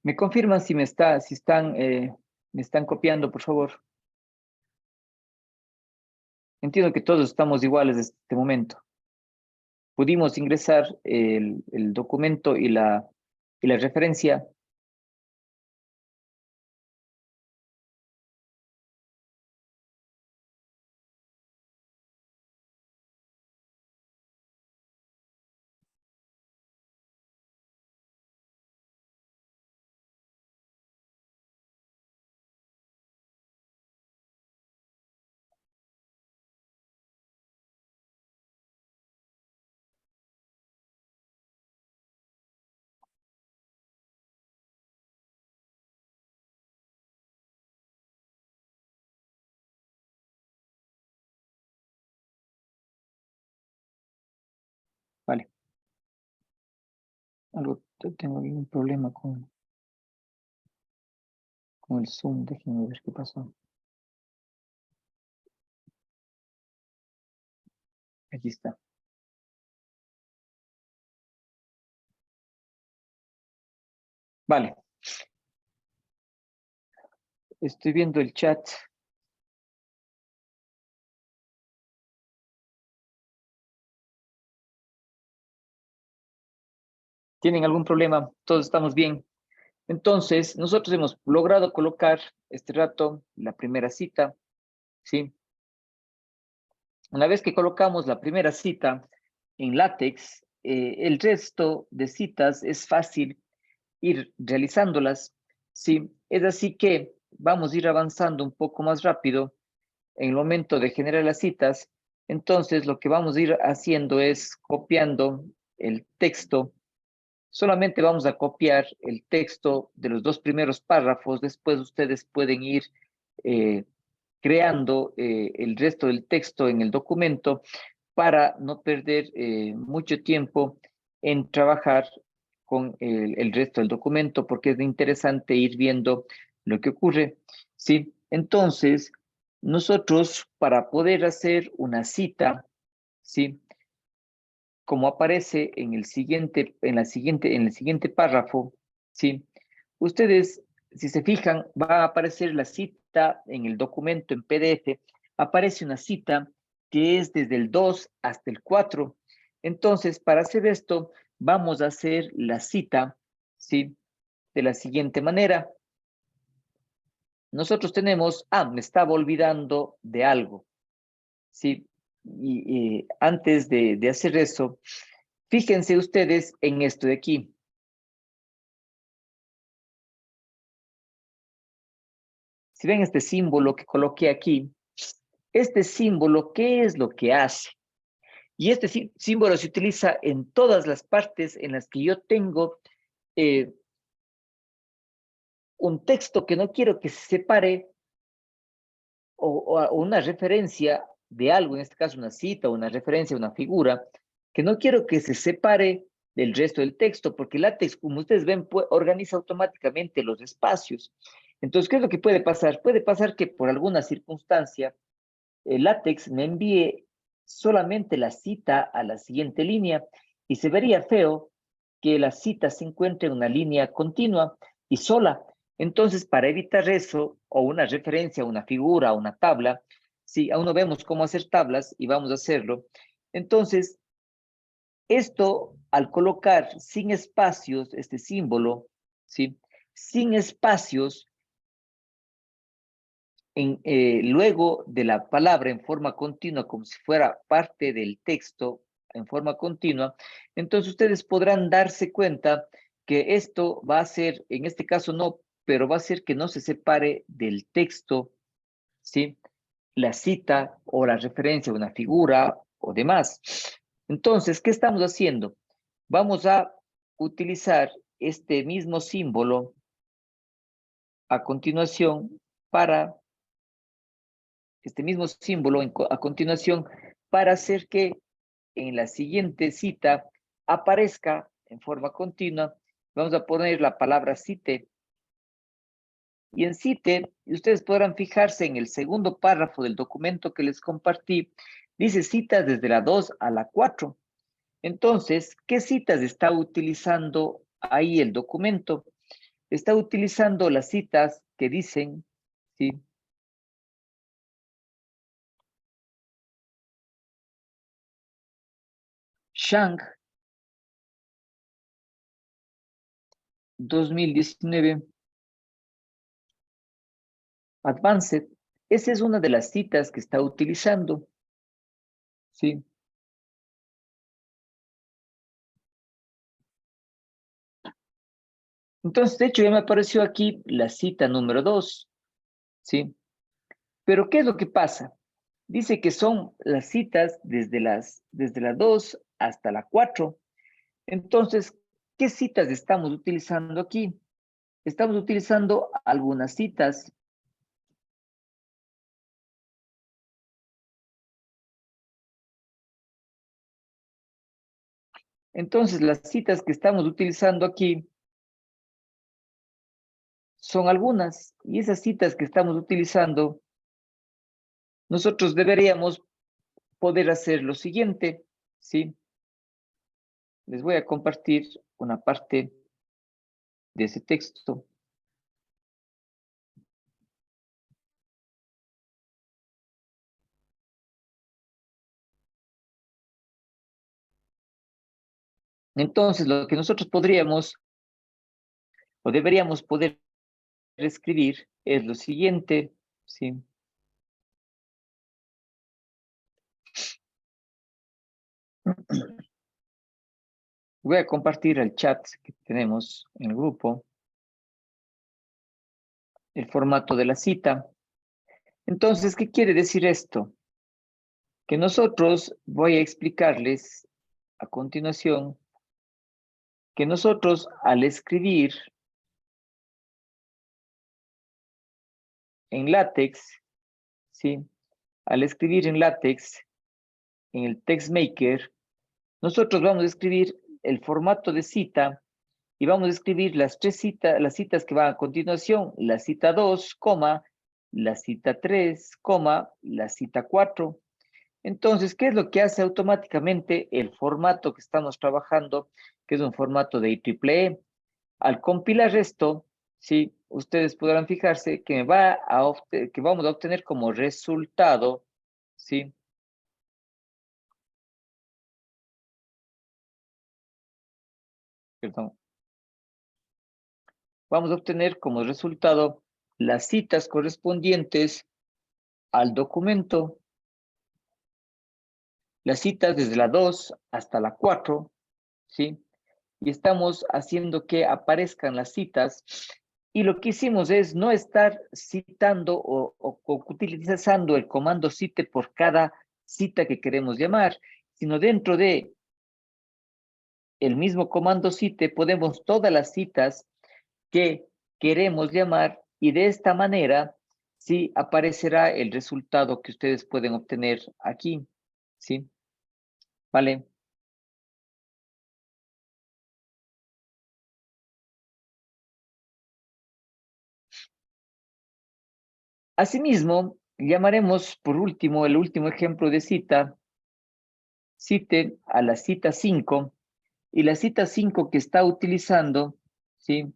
¿Me confirman si me están copiando, por favor? Entiendo que todos estamos iguales en este momento. Pudimos ingresar el documento y la referencia. Vale. Tengo algún problema con el Zoom. Déjenme ver qué pasó. Aquí está. Vale. Estoy viendo el chat. ¿Tienen algún problema? ¿Todos estamos bien? Entonces, nosotros hemos logrado colocar este rato la primera cita, ¿sí? Una vez que colocamos la primera cita en LaTeX, el resto de citas es fácil ir realizándolas, ¿sí? Es así que vamos a ir avanzando un poco más rápido en el momento de generar las citas. Entonces, lo que vamos a ir haciendo es copiando el texto. Solamente vamos a copiar el texto de los 2 primeros párrafos. Después ustedes pueden ir creando el resto del texto en el documento para no perder mucho tiempo en trabajar con el resto del documento, porque es interesante ir viendo lo que ocurre. ¿Sí? Entonces, nosotros para poder hacer una cita, ¿sí? Como aparece en el siguiente párrafo, ¿sí? Ustedes, si se fijan, va a aparecer la cita en el documento en PDF. Aparece una cita que es desde el 2 hasta el 4. Entonces, para hacer esto, vamos a hacer la cita, ¿sí? De la siguiente manera. nosotros tenemos, me estaba olvidando de algo, ¿sí? Y antes de hacer eso, fíjense ustedes en esto de aquí. Si ven este símbolo que coloqué aquí, este símbolo, ¿qué es lo que hace? Y este símbolo se utiliza en todas las partes en las que yo tengo un texto que no quiero que se separe o una referencia de algo, en este caso una cita, una referencia, una figura, que no quiero que se separe del resto del texto, porque LaTeX, como ustedes ven, organiza automáticamente los espacios. Entonces, ¿qué es lo que puede pasar? Puede pasar que por alguna circunstancia el LaTeX me envíe solamente la cita a la siguiente línea y se vería feo que la cita se encuentre en una línea continua y sola. Entonces, para evitar eso, o una referencia, una figura, una tabla, si aún no vemos cómo hacer tablas y vamos a hacerlo, entonces, esto al colocar sin espacios, este símbolo, ¿sí? Sin espacios, luego de la palabra en forma continua, como si fuera parte del texto en forma continua, entonces ustedes podrán darse cuenta que esto va a ser, en este caso no, pero va a ser que no se separe del texto, ¿sí? La cita o la referencia, una figura o demás. Entonces, ¿qué estamos haciendo? Vamos a utilizar este mismo símbolo a continuación para este mismo símbolo a continuación para hacer que en la siguiente cita aparezca en forma continua. Vamos a poner la palabra cite. Y en cite, ustedes podrán fijarse en el segundo párrafo del documento que les compartí, dice citas desde la 2 a la 4. Entonces, ¿qué citas está utilizando ahí el documento? Está utilizando las citas que dicen, ¿sí? Shang 2019 Advanced. Esa es una de las citas que está utilizando, ¿sí? Entonces, de hecho, ya me apareció aquí la cita número 2, ¿sí? Pero, ¿qué es lo que pasa? Dice que son las citas desde la 2 hasta la 4. Entonces, ¿qué citas estamos utilizando aquí? Estamos utilizando algunas citas. Entonces, las citas que estamos utilizando aquí son algunas. Y esas citas que estamos utilizando, nosotros deberíamos poder hacer lo siguiente, ¿sí? Les voy a compartir una parte de ese texto. Entonces, lo que nosotros podríamos o deberíamos poder escribir es lo siguiente, ¿sí? Voy a compartir el chat que tenemos en el grupo, el formato de la cita. Entonces, ¿qué quiere decir esto? Que nosotros, voy a explicarles a continuación, que nosotros al escribir en LaTeX, ¿sí? Al escribir en LaTeX, en el TextMaker, nosotros vamos a escribir el formato de cita y vamos a escribir las citas que van a continuación, la cita 2, la cita 3, la cita 4. Entonces, ¿qué es lo que hace automáticamente el formato que estamos trabajando, que es un formato de IEEE? Al compilar esto, ¿sí? Ustedes podrán fijarse que, que vamos a obtener como resultado, ¿sí? Perdón. Vamos a obtener como resultado las citas correspondientes al documento, las citas desde la 2 hasta la 4, ¿sí? Y estamos haciendo que aparezcan las citas. Y lo que hicimos es no estar citando o utilizando el comando cite por cada cita que queremos llamar, sino dentro de el mismo comando cite podemos todas las citas que queremos llamar y de esta manera sí aparecerá el resultado que ustedes pueden obtener aquí, ¿sí? ¿Vale? Asimismo, llamaremos por último, el último ejemplo de cita, cite a la cita 5, y la cita 5 que está utilizando, ¿sí?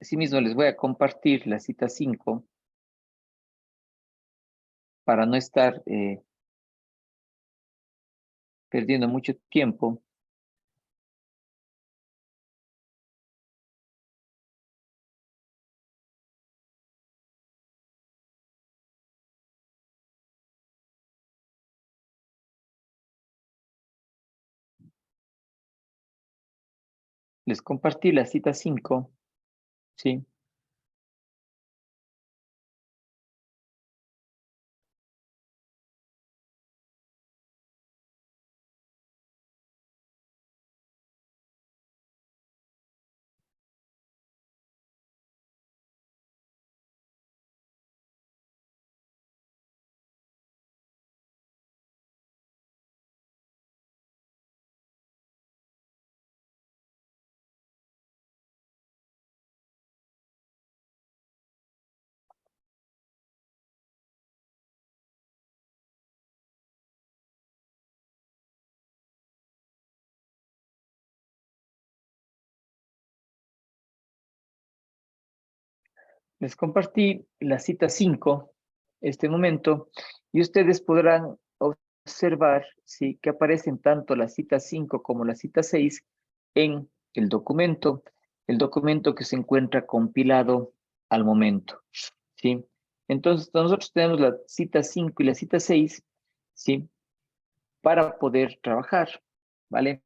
Asimismo, les voy a compartir la cita 5 para no estar perdiendo mucho tiempo. Les compartí la cita 5, ¿sí? Les compartí la cita 5, este momento, y ustedes podrán observar, ¿sí?, que aparecen tanto la cita 5 como la cita 6 en el documento que se encuentra compilado al momento, ¿sí? Entonces, nosotros tenemos la cita 5 y la cita 6, ¿sí?, para poder trabajar, ¿vale?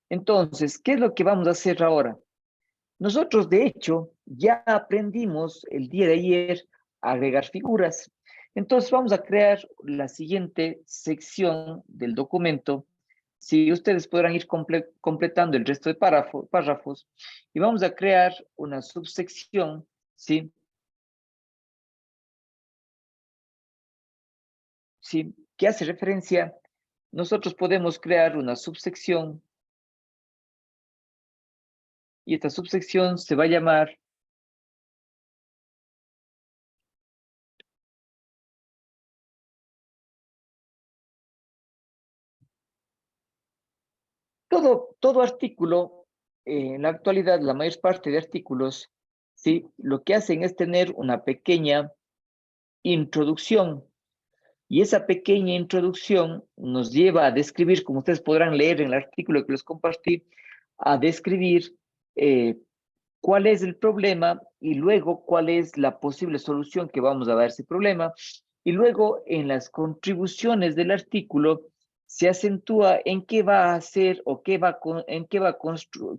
Entonces, ¿qué es lo que vamos a hacer ahora? Nosotros, de hecho, ya aprendimos el día de ayer a agregar figuras. Entonces, vamos a crear la siguiente sección del documento. Si ustedes podrán ir completando el resto de párrafos, y vamos a crear una subsección, ¿sí? ¿Sí? Que hace referencia, nosotros podemos crear una subsección y esta subsección se va a llamar todo artículo, en la actualidad, la mayor parte de artículos, ¿sí?, lo que hacen es tener una pequeña introducción. Y esa pequeña introducción nos lleva a describir, como ustedes podrán leer en el artículo que les compartí, a describir cuál es el problema y luego cuál es la posible solución que vamos a dar a ese problema. Y luego en las contribuciones del artículo se acentúa en qué va a hacer o en qué va a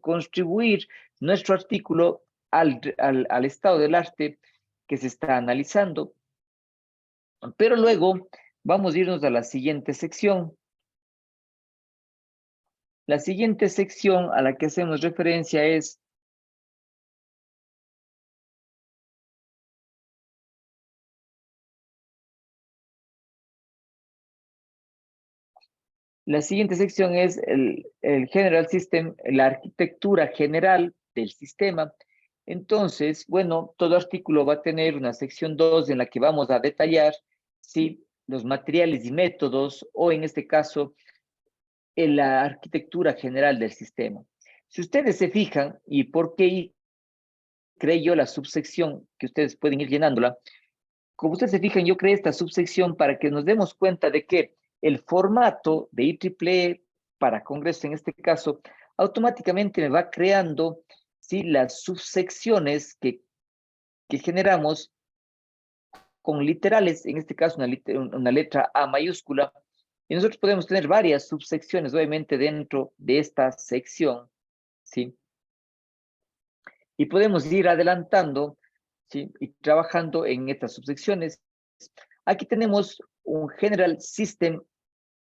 contribuir nuestro artículo al estado del arte que se está analizando. Pero luego vamos a irnos a la siguiente sección. La siguiente sección a la que hacemos referencia es el General System, la arquitectura general del sistema. Entonces, bueno, todo artículo va a tener una sección 2 en la que vamos a detallar, ¿sí?, los materiales y métodos, o en este caso, en la arquitectura general del sistema. Si ustedes se fijan, y por qué creé yo la subsección, que ustedes pueden ir llenándola, como ustedes se fijan, yo creé esta subsección para que nos demos cuenta de que el formato de IEEE para Congreso, en este caso, automáticamente me va creando ¿sí? Las subsecciones que generamos con literales, en este caso una letra A mayúscula, y nosotros podemos tener varias subsecciones, obviamente, dentro de esta sección, ¿sí? Y podemos ir adelantando, ¿sí? Y trabajando en estas subsecciones. Aquí tenemos un General System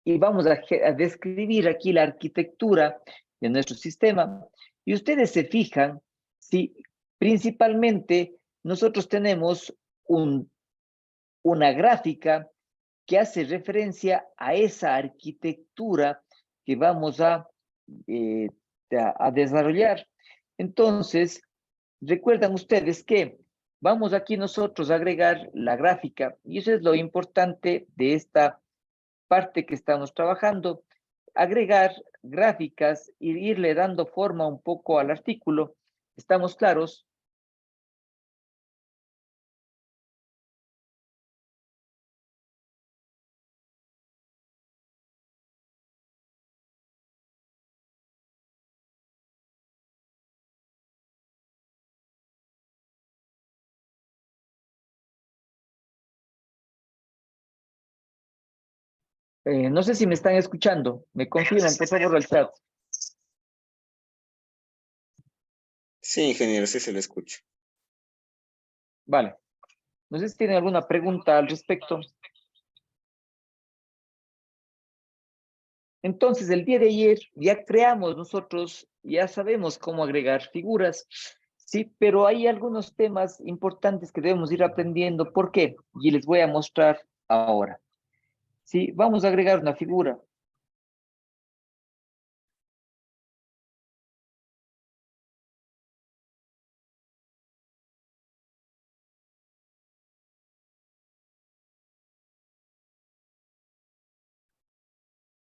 y vamos a describir aquí la arquitectura de nuestro sistema. Y ustedes se fijan, ¿sí? Principalmente nosotros tenemos una gráfica que hace referencia a esa arquitectura que vamos a desarrollar. Entonces, recuerdan ustedes que vamos aquí nosotros a agregar la gráfica, y eso es lo importante de esta parte que estamos trabajando, agregar gráficas e irle dando forma un poco al artículo. ¿Estamos claros? No sé si me están escuchando. Me confirman, por favor, el chat. Sí, ingeniero, sí se le escucha. Vale. No sé si tienen alguna pregunta al respecto. Entonces, el día de ayer ya creamos nosotros, ya sabemos cómo agregar figuras, sí, pero hay algunos temas importantes que debemos ir aprendiendo. ¿Por qué? Y les voy a mostrar ahora. Sí, vamos a agregar una figura.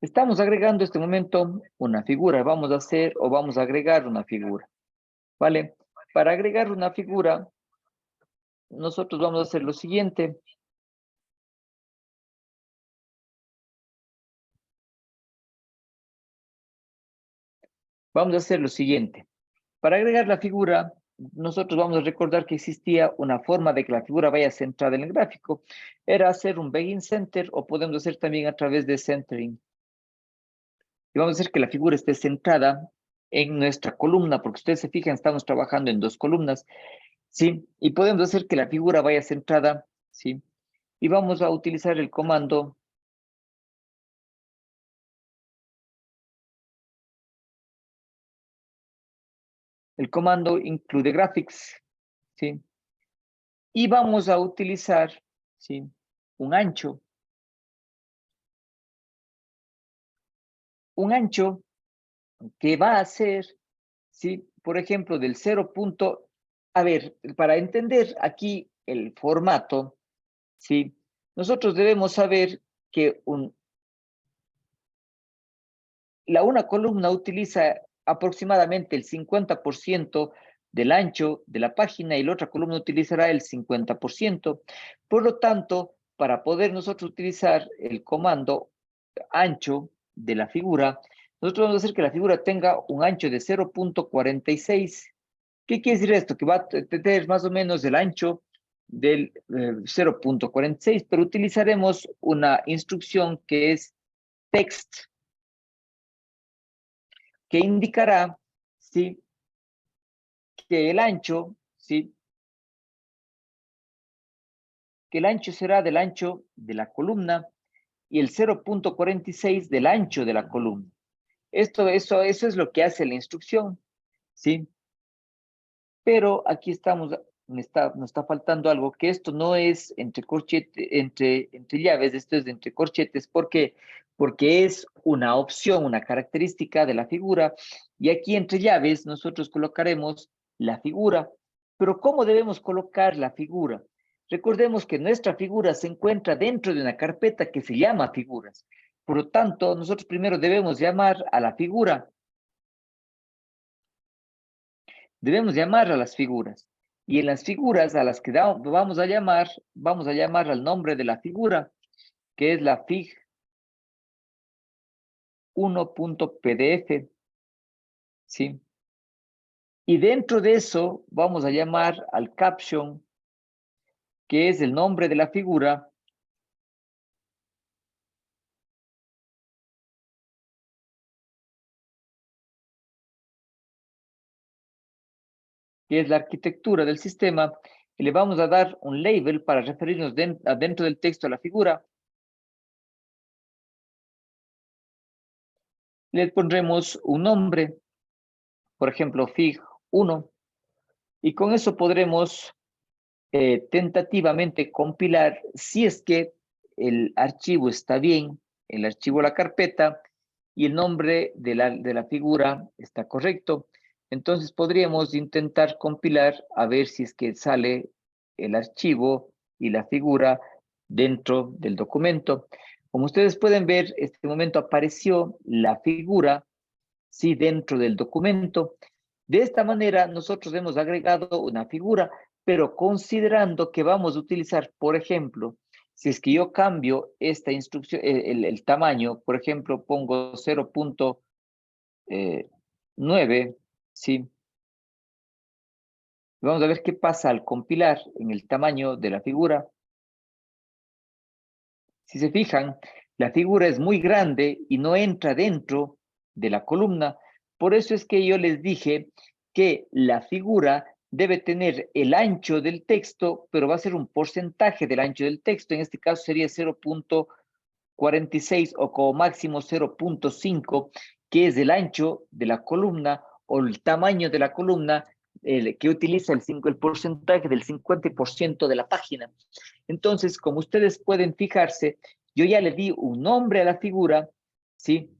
Estamos agregando en este momento una figura. Vamos a hacer o vamos a agregar una figura. ¿Vale? Para agregar una figura, nosotros vamos a hacer lo siguiente. Vamos a hacer lo siguiente. Para agregar la figura, nosotros vamos a recordar que existía una forma de que la figura vaya centrada en el gráfico. Era hacer un begin center o podemos hacer también a través de centering. Y vamos a hacer que la figura esté centrada en nuestra columna, porque ustedes se fijan, estamos trabajando en 2 columnas, ¿sí? Y podemos hacer que la figura vaya centrada, ¿sí? Y vamos a utilizar el comando include graphics, ¿sí? Y vamos a utilizar, ¿sí? Un ancho que va a ser, ¿sí? Por ejemplo, del 0. A ver, para entender aquí el formato, ¿sí? Nosotros debemos saber que una columna utiliza aproximadamente el 50% del ancho de la página y la otra columna utilizará el 50%. Por lo tanto, para poder nosotros utilizar el comando ancho de la figura, nosotros vamos a hacer que la figura tenga un ancho de 0.46. ¿Qué quiere decir esto? Que va a tener más o menos el ancho del 0.46, pero utilizaremos una instrucción que es text, que indicará, ¿sí? Que el ancho, ¿sí? Que el ancho será del ancho de la columna y el 0.46 del ancho de la columna. Eso es lo que hace la instrucción, ¿sí? Pero aquí estamos, nos está faltando algo, que esto no es entre entre llaves, esto es de entre corchetes. ¿Por qué? Porque es una opción, una característica de la figura, y aquí entre llaves nosotros colocaremos la figura. Pero ¿cómo debemos colocar la figura? Recordemos que nuestra figura se encuentra dentro de una carpeta que se llama figuras. Por lo tanto, nosotros primero debemos llamar a la figura. Debemos llamar a las figuras. Y en las figuras a las que vamos a llamar al nombre de la figura, que es la fig 1.pdf, ¿sí? Y dentro de eso vamos a llamar al caption, que es el nombre de la figura, que es la arquitectura del sistema, y le vamos a dar un label para referirnos dentro del texto a la figura. Le pondremos un nombre, por ejemplo, Fig 1, y con eso podremos tentativamente compilar si es que el archivo está bien, el archivo, la carpeta, y el nombre de la figura está correcto. Entonces podríamos intentar compilar a ver si es que sale el archivo y la figura dentro del documento. Como ustedes pueden ver, este momento apareció la figura, sí, dentro del documento. De esta manera, nosotros hemos agregado una figura, pero considerando que vamos a utilizar, por ejemplo, si es que yo cambio esta instrucción, el tamaño, por ejemplo, pongo 0.9, ¿sí? Vamos a ver qué pasa al compilar en el tamaño de la figura. Si se fijan, la figura es muy grande y no entra dentro de la columna. Por eso es que yo les dije que la figura debe tener el ancho del texto, pero va a ser un porcentaje del ancho del texto. En este caso sería 0.46 o como máximo 0.5, que es el ancho de la columna o el tamaño de la columna que utiliza el porcentaje del 50% de la página. Entonces, como ustedes pueden fijarse, yo ya le di un nombre a la figura, ¿sí?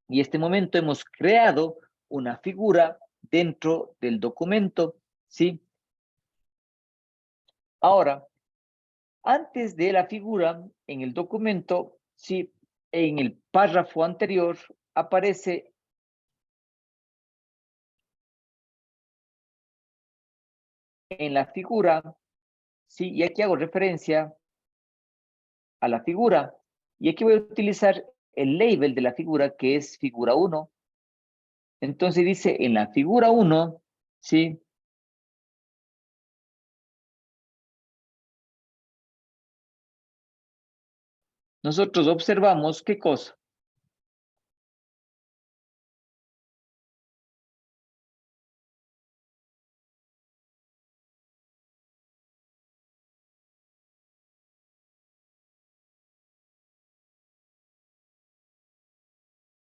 Y en este momento hemos creado una figura dentro del documento, ¿sí? Ahora, antes de la figura, en el documento, ¿sí? En el párrafo anterior aparece en la figura, ¿sí? Y aquí hago referencia a la figura. Y aquí voy a utilizar el label de la figura, que es figura 1. Entonces dice en la figura 1, ¿sí? Nosotros observamos qué cosa.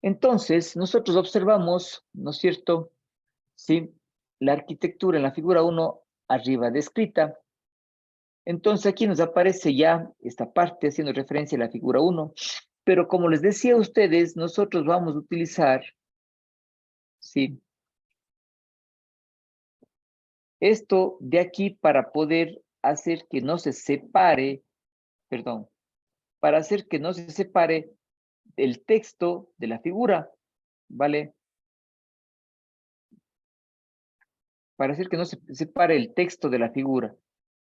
Entonces, nosotros observamos, ¿no es cierto? ¿Sí? La arquitectura en la figura 1 arriba descrita. Entonces aquí nos aparece ya esta parte haciendo referencia a la figura 1. Pero como les decía a ustedes, nosotros vamos a utilizar, ¿sí? Esto de aquí para poder hacer que no se separe, perdón, para hacer que no se separe el texto de la figura, ¿vale? Para hacer que no se separe el texto de la figura.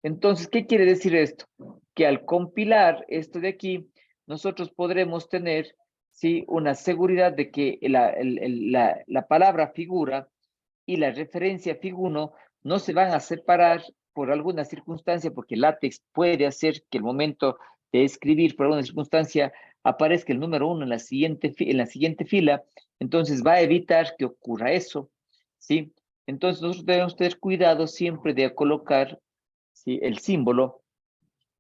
Entonces, ¿qué quiere decir esto? Que al compilar esto de aquí, nosotros podremos tener, ¿sí? Una seguridad de que la palabra figura y la referencia fig1 no se van a separar por alguna circunstancia, porque LaTeX puede hacer que el momento de escribir por alguna circunstancia aparezca el número 1 en la siguiente fila, entonces va a evitar que ocurra eso, ¿sí? Entonces nosotros debemos tener cuidado siempre de colocar, ¿sí? El símbolo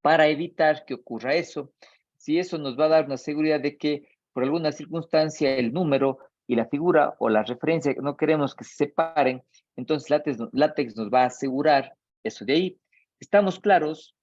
para evitar que ocurra eso. Si eso nos va a dar una seguridad de que por alguna circunstancia el número y la figura o la referencia no queremos que se separen, entonces LaTeX nos va a asegurar eso de ahí. ¿Estamos claros?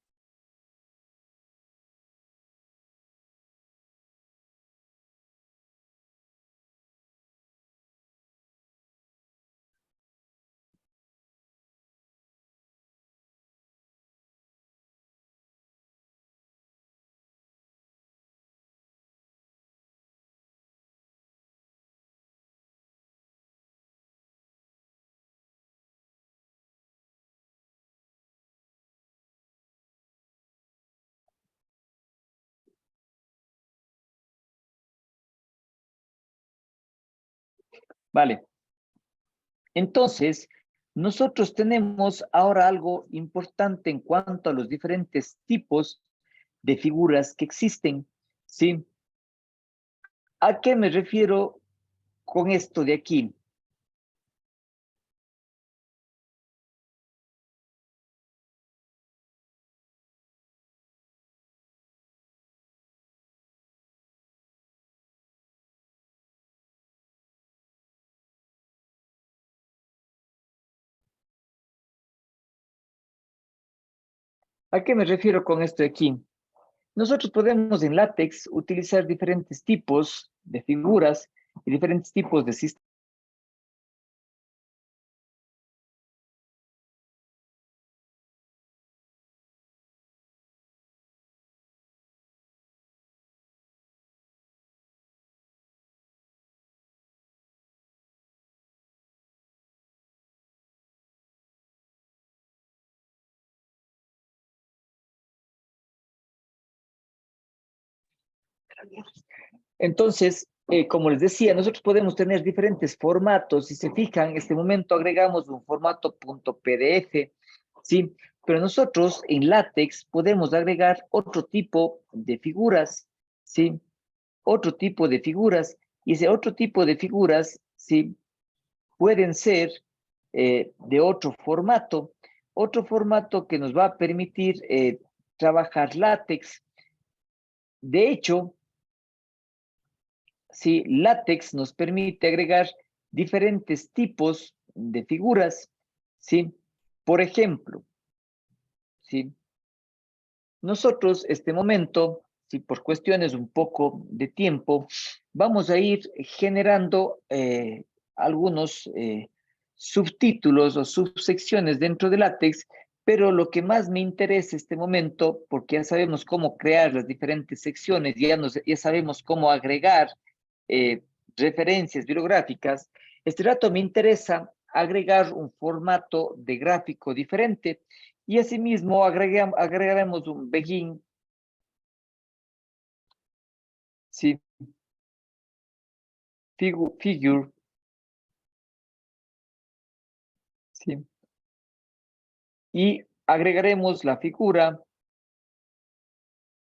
Vale. Entonces, nosotros tenemos ahora algo importante en cuanto a los diferentes tipos de figuras que existen, ¿sí? ¿A qué me refiero con esto de aquí? ¿A qué me refiero con esto de aquí? Nosotros podemos en LaTeX utilizar diferentes tipos de figuras y diferentes tipos de sistemas. Entonces, como les decía, nosotros podemos tener diferentes formatos. Si se fijan, en este momento agregamos un formato .pdf, ¿sí? Pero nosotros en LaTeX podemos agregar otro tipo de figuras, ¿sí? Otro tipo de figuras. Y ese otro tipo de figuras, ¿sí? Pueden ser de otro formato que nos va a permitir trabajar LaTeX. De hecho, sí, LaTeX nos permite agregar diferentes tipos de figuras, ¿sí? Por ejemplo, ¿sí? Nosotros, este momento, ¿sí? Por cuestiones un poco de tiempo, vamos a ir generando algunos subtítulos o subsecciones dentro de LaTeX, pero lo que más me interesa este momento, porque ya sabemos cómo crear las diferentes secciones, ya sabemos cómo agregar referencias bibliográficas, este rato me interesa agregar un formato de gráfico diferente y asimismo agregaremos un begin, ¿sí? Figure, ¿sí? Y agregaremos la figura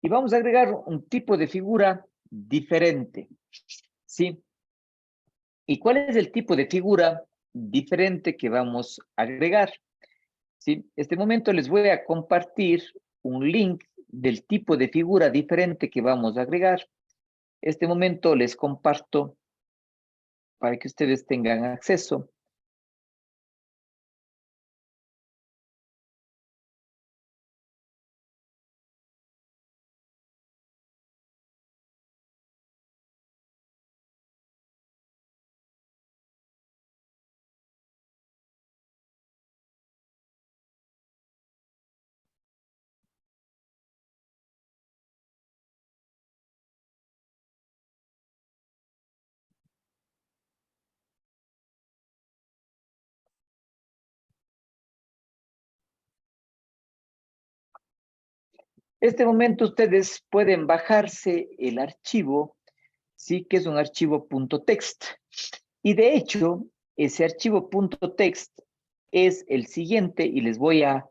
y vamos a agregar un tipo de figura diferente, ¿sí? ¿Y cuál es el tipo de figura diferente que vamos a agregar? ¿Sí? Este momento les voy a compartir un link del tipo de figura diferente que vamos a agregar. Este momento les comparto para que ustedes tengan acceso. Este momento ustedes pueden bajarse el archivo, sí, que es un archivo .text. Y de hecho, ese archivo .text es el siguiente y les voy a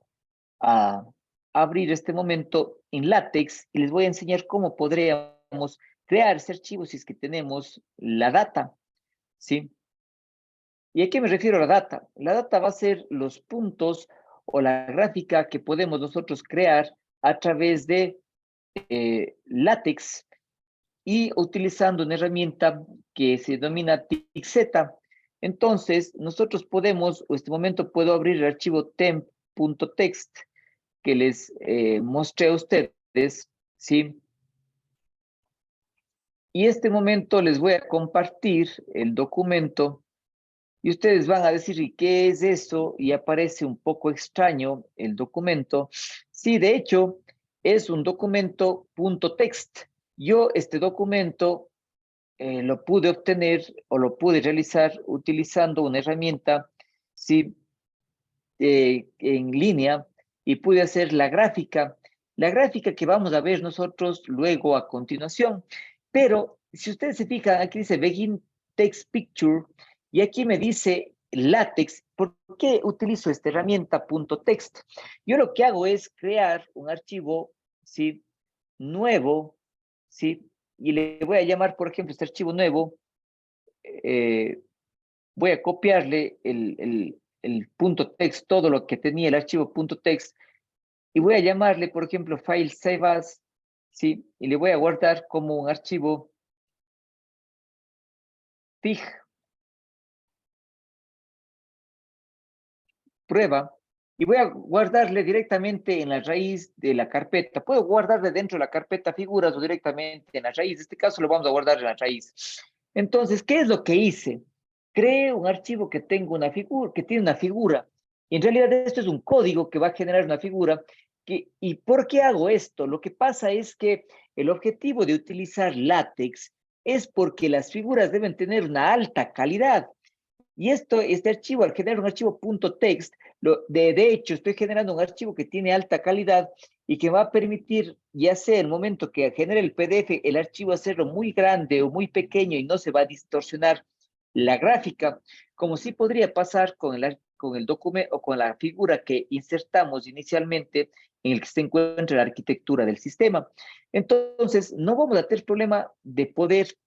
abrir este momento en LaTeX y les voy a enseñar cómo podríamos crear ese archivo si es que tenemos la data, ¿sí? ¿Y a qué me refiero a la data? La data va a ser los puntos o la gráfica que podemos nosotros crear a través de LaTeX y utilizando una herramienta que se denomina TXZ. Entonces, nosotros podemos, en este momento puedo abrir el archivo temp.txt que les mostré a ustedes, ¿sí? Y este momento les voy a compartir el documento y ustedes van a decir, ¿y qué es eso? Y aparece un poco extraño el documento. Sí, de hecho, es un documento .text. Yo este documento lo pude obtener o lo pude realizar utilizando una herramienta, sí, en línea y pude hacer la gráfica que vamos a ver nosotros luego a continuación. Pero si ustedes se fijan, aquí dice Begin Text Picture y aquí me dice LaTeX, ¿por qué utilizo esta herramienta .text? Yo lo que hago es crear un archivo, ¿sí? Nuevo, ¿sí? Y le voy a llamar, por ejemplo, este archivo nuevo, voy a copiarle el .text, todo lo que tenía el archivo .text, y voy a llamarle, por ejemplo, file save as, ¿sí? Y le voy a guardar como un archivo fig, prueba, y voy a guardarle directamente en la raíz de la carpeta. Puedo guardarle dentro de la carpeta figuras o directamente en la raíz. En este caso lo vamos a guardar en la raíz. Entonces, ¿qué es lo que hice? Creé un archivo que tenga una figura, que tiene una figura. Y en realidad esto es un código que va a generar una figura. ¿Y por qué hago esto? Lo que pasa es que el objetivo de utilizar LaTeX es porque las figuras deben tener una alta calidad. Y este archivo, al generar un archivo .text, de hecho, estoy generando un archivo que tiene alta calidad y que va a permitir, ya sea el momento que genere el PDF, el archivo hacerlo muy grande o muy pequeño y no se va a distorsionar la gráfica, como sí podría pasar con el documento o con la figura que insertamos inicialmente en el que se encuentra la arquitectura del sistema. Entonces, no vamos a tener problema de poder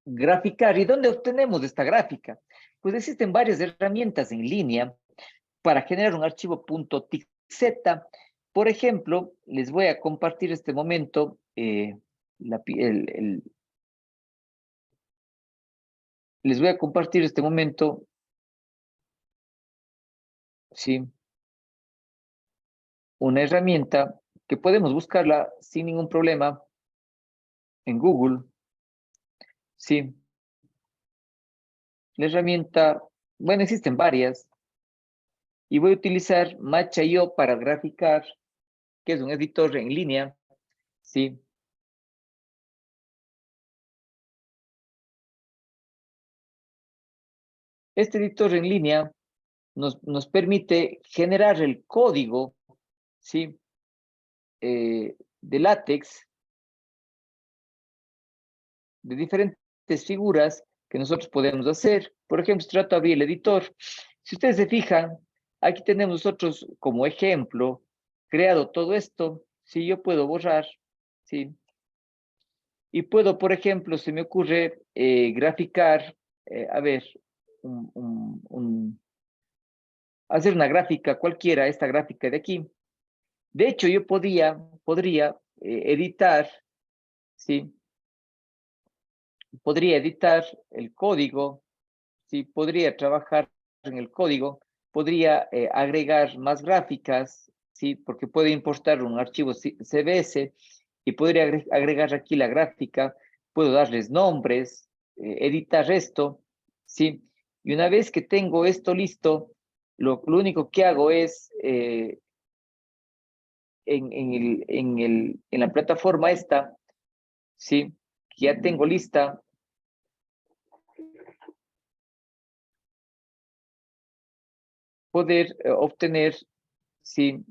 graficar. ¿Y dónde obtenemos esta gráfica? Pues existen varias herramientas en línea para generar un archivo .txt. Por ejemplo, les voy a compartir este momento les voy a compartir este momento, ¿sí? Una herramienta que podemos buscarla sin ningún problema en Google, ¿sí? La herramienta, bueno, existen varias, y voy a utilizar Match.io para graficar, que es un editor en línea, ¿sí? Este editor en línea nos permite generar el código, ¿sí? De LaTeX, de diferentes figuras que nosotros podemos hacer. Por ejemplo, si trato de abrir el editor, si ustedes se fijan, aquí tenemos nosotros como ejemplo, creado todo esto, si yo puedo borrar, ¿sí? Y puedo, por ejemplo, se me ocurre graficar, a ver, hacer una gráfica cualquiera, esta gráfica de aquí. De hecho, yo podría editar, ¿sí? Podría editar el código, ¿sí? Podría trabajar en el código, podría agregar más gráficas, ¿sí? Porque puede importar un archivo CSS y podría agregar aquí la gráfica, puedo darles nombres, editar esto, ¿sí? Y una vez que tengo esto listo, lo único que hago es en la plataforma esta, ¿sí? Que ya tengo lista, poder obtener, ¿sí?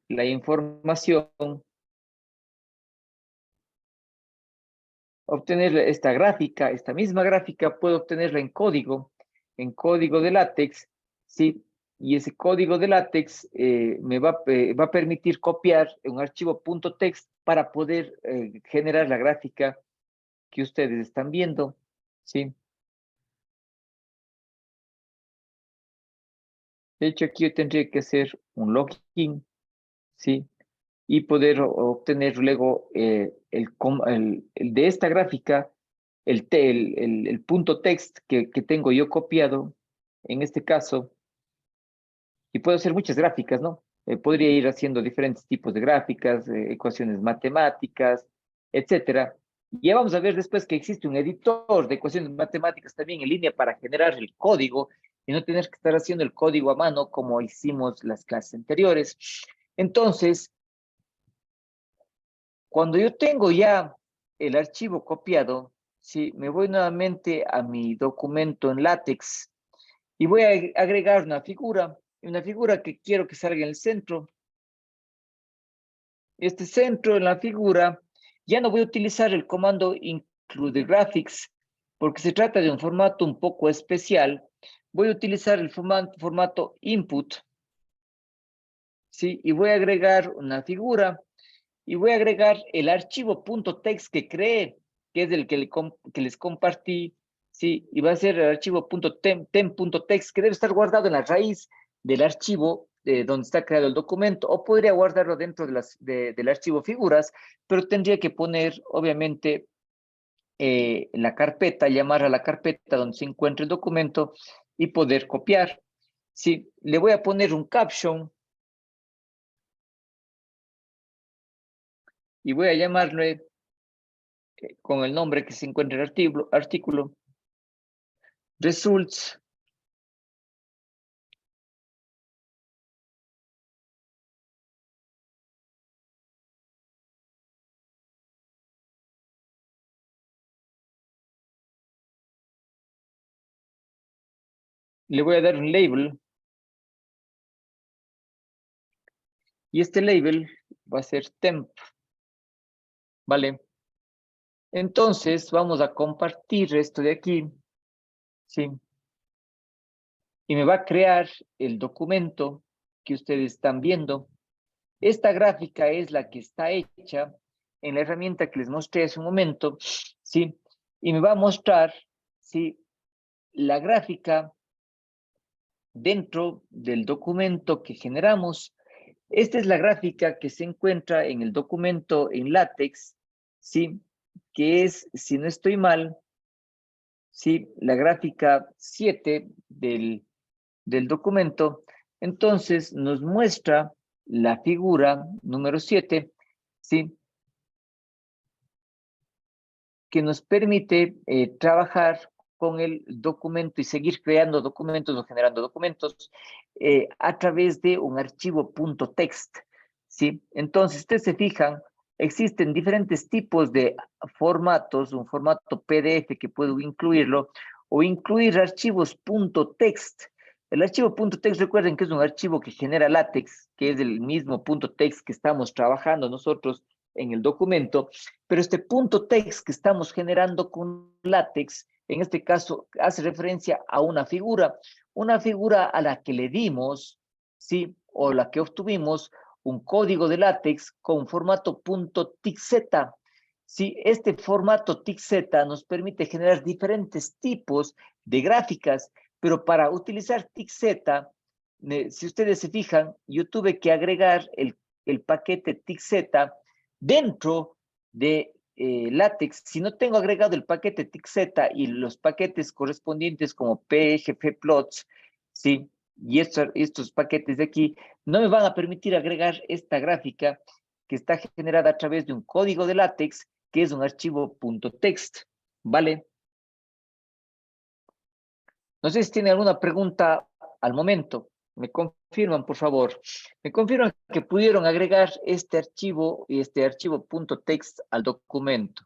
La información, obtener esta gráfica, esta misma gráfica, puedo obtenerla en código de LaTeX, ¿sí? Y ese código de LaTeX me va a permitir copiar un archivo .text para poder generar la gráfica que ustedes están viendo, ¿sí? De hecho, aquí yo tendría que hacer un login, ¿sí? Y poder obtener luego el de esta gráfica, el .text que tengo yo copiado, en este caso, y puedo hacer muchas gráficas, ¿no? Podría ir haciendo diferentes tipos de gráficas, ecuaciones matemáticas, etcétera. Ya vamos a ver después que existe un editor de ecuaciones matemáticas también en línea para generar el código y no tener que estar haciendo el código a mano como hicimos las clases anteriores. Entonces, cuando yo tengo ya el archivo copiado, ¿sí? Me voy nuevamente a mi documento en LaTeX y voy a agregar una figura que quiero que salga en el centro. Este centro en la figura, ya no voy a utilizar el comando include graphics, porque se trata de un formato un poco especial, voy a utilizar el formato input, ¿sí? Y voy a agregar una figura y voy a agregar el archivo .text que creé, que es el que, que les compartí, ¿sí? Y va a ser el archivo .tem.text que debe estar guardado en la raíz del archivo donde está creado el documento, o podría guardarlo dentro de del archivo figuras, pero tendría que poner, obviamente, la carpeta, llamar a la carpeta donde se encuentra el documento y poder copiar. Sí, le voy a poner un caption y voy a llamarle con el nombre que se encuentra en el artículo, results le voy a dar un label y este label va a ser temp, ¿vale? Entonces vamos a compartir esto de aquí, ¿sí? Y me va a crear el documento que ustedes están viendo. Esta gráfica es la que está hecha en la herramienta que les mostré hace un momento, ¿sí? Y me va a mostrar, ¿sí? La gráfica dentro del documento que generamos. Esta es la gráfica que se encuentra en el documento en látex, ¿sí? Que es, si no estoy mal, ¿sí? La gráfica 7 del documento. Entonces nos muestra la figura número 7, ¿sí? Que nos permite trabajar con el documento y seguir creando documentos o generando documentos a través de un archivo .text, ¿sí? Entonces, ustedes se fijan, existen diferentes tipos de formatos, un formato PDF que puedo incluirlo, o incluir archivos .text. El archivo .text, recuerden que es un archivo que genera látex, que es el mismo .text que estamos trabajando nosotros en el documento, pero este .text que estamos generando con látex, en este caso, hace referencia a una figura a la que le dimos, ¿sí? O la que obtuvimos un código de látex con formato .tixz. ¿Sí? Este formato tixz nos permite generar diferentes tipos de gráficas, pero para utilizar tixz, si ustedes se fijan, yo tuve que agregar el paquete tixz dentro de látex. Si no tengo agregado el paquete tixz y los paquetes correspondientes como pgfplots, ¿sí? Y estos paquetes de aquí no me van a permitir agregar esta gráfica que está generada a través de un código de látex que es un archivo .text, ¿vale? No sé si tiene alguna pregunta al momento. Me confirman, por favor. Me confirman que pudieron agregar este archivo y este archivo .text al documento.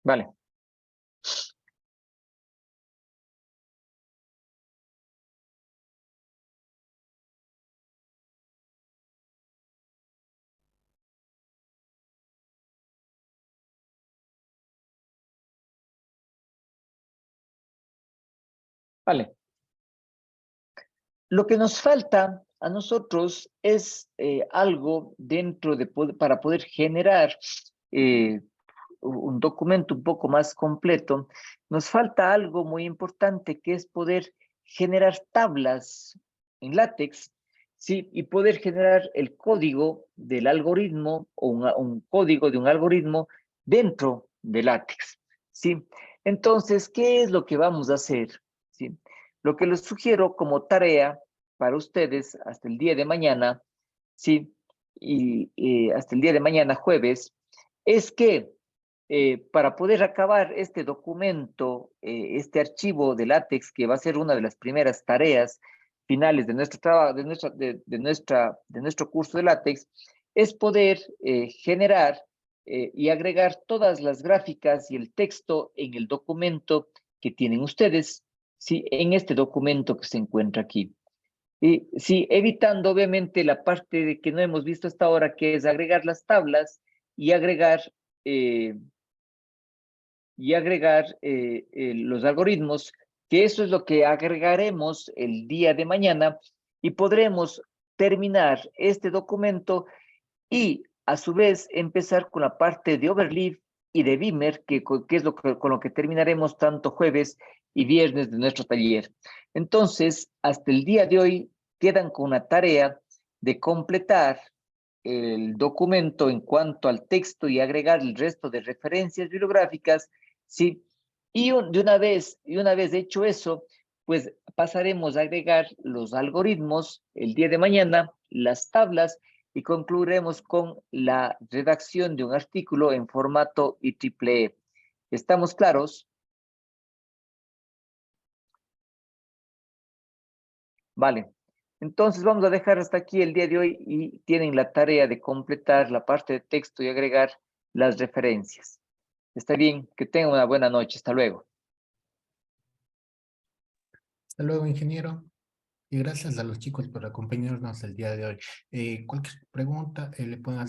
Vale. Vale. Lo que nos falta a nosotros es algo dentro de para poder generar un documento un poco más completo. Nos falta algo muy importante que es poder generar tablas en látex, ¿sí? Y poder generar el código del algoritmo o un código de un algoritmo dentro de látex, ¿sí? Entonces, ¿qué es lo que vamos a hacer? ¿Sí? Lo que les sugiero como tarea para ustedes hasta el día de mañana, ¿sí? Y hasta el día de mañana, jueves, es que para poder acabar este documento, este archivo de látex, que va a ser una de las primeras tareas finales de nuestro trabajo, de nuestro curso de látex, es poder generar y agregar todas las gráficas y el texto en el documento que tienen ustedes, ¿sí? En este documento que se encuentra aquí. Y sí, evitando obviamente la parte de que no hemos visto hasta ahora, que es agregar las tablas y agregar los algoritmos, que eso es lo que agregaremos el día de mañana y podremos terminar este documento y a su vez empezar con la parte de Overleaf y de Beamer, que es con lo que terminaremos tanto jueves y viernes de nuestro taller. Entonces, hasta el día de hoy quedan con la tarea de completar el documento en cuanto al texto y agregar el resto de referencias bibliográficas, ¿sí? Y una vez hecho eso, pues pasaremos a agregar los algoritmos el día de mañana, las tablas, y concluiremos con la redacción de un artículo en formato IEEE. ¿Estamos claros? Vale. Entonces vamos a dejar hasta aquí el día de hoy y tienen la tarea de completar la parte de texto y agregar las referencias. Está bien, que tengan una buena noche. Hasta luego. Hasta luego, ingeniero. Y gracias a los chicos por acompañarnos el día de hoy. Cualquier pregunta le pueden hacer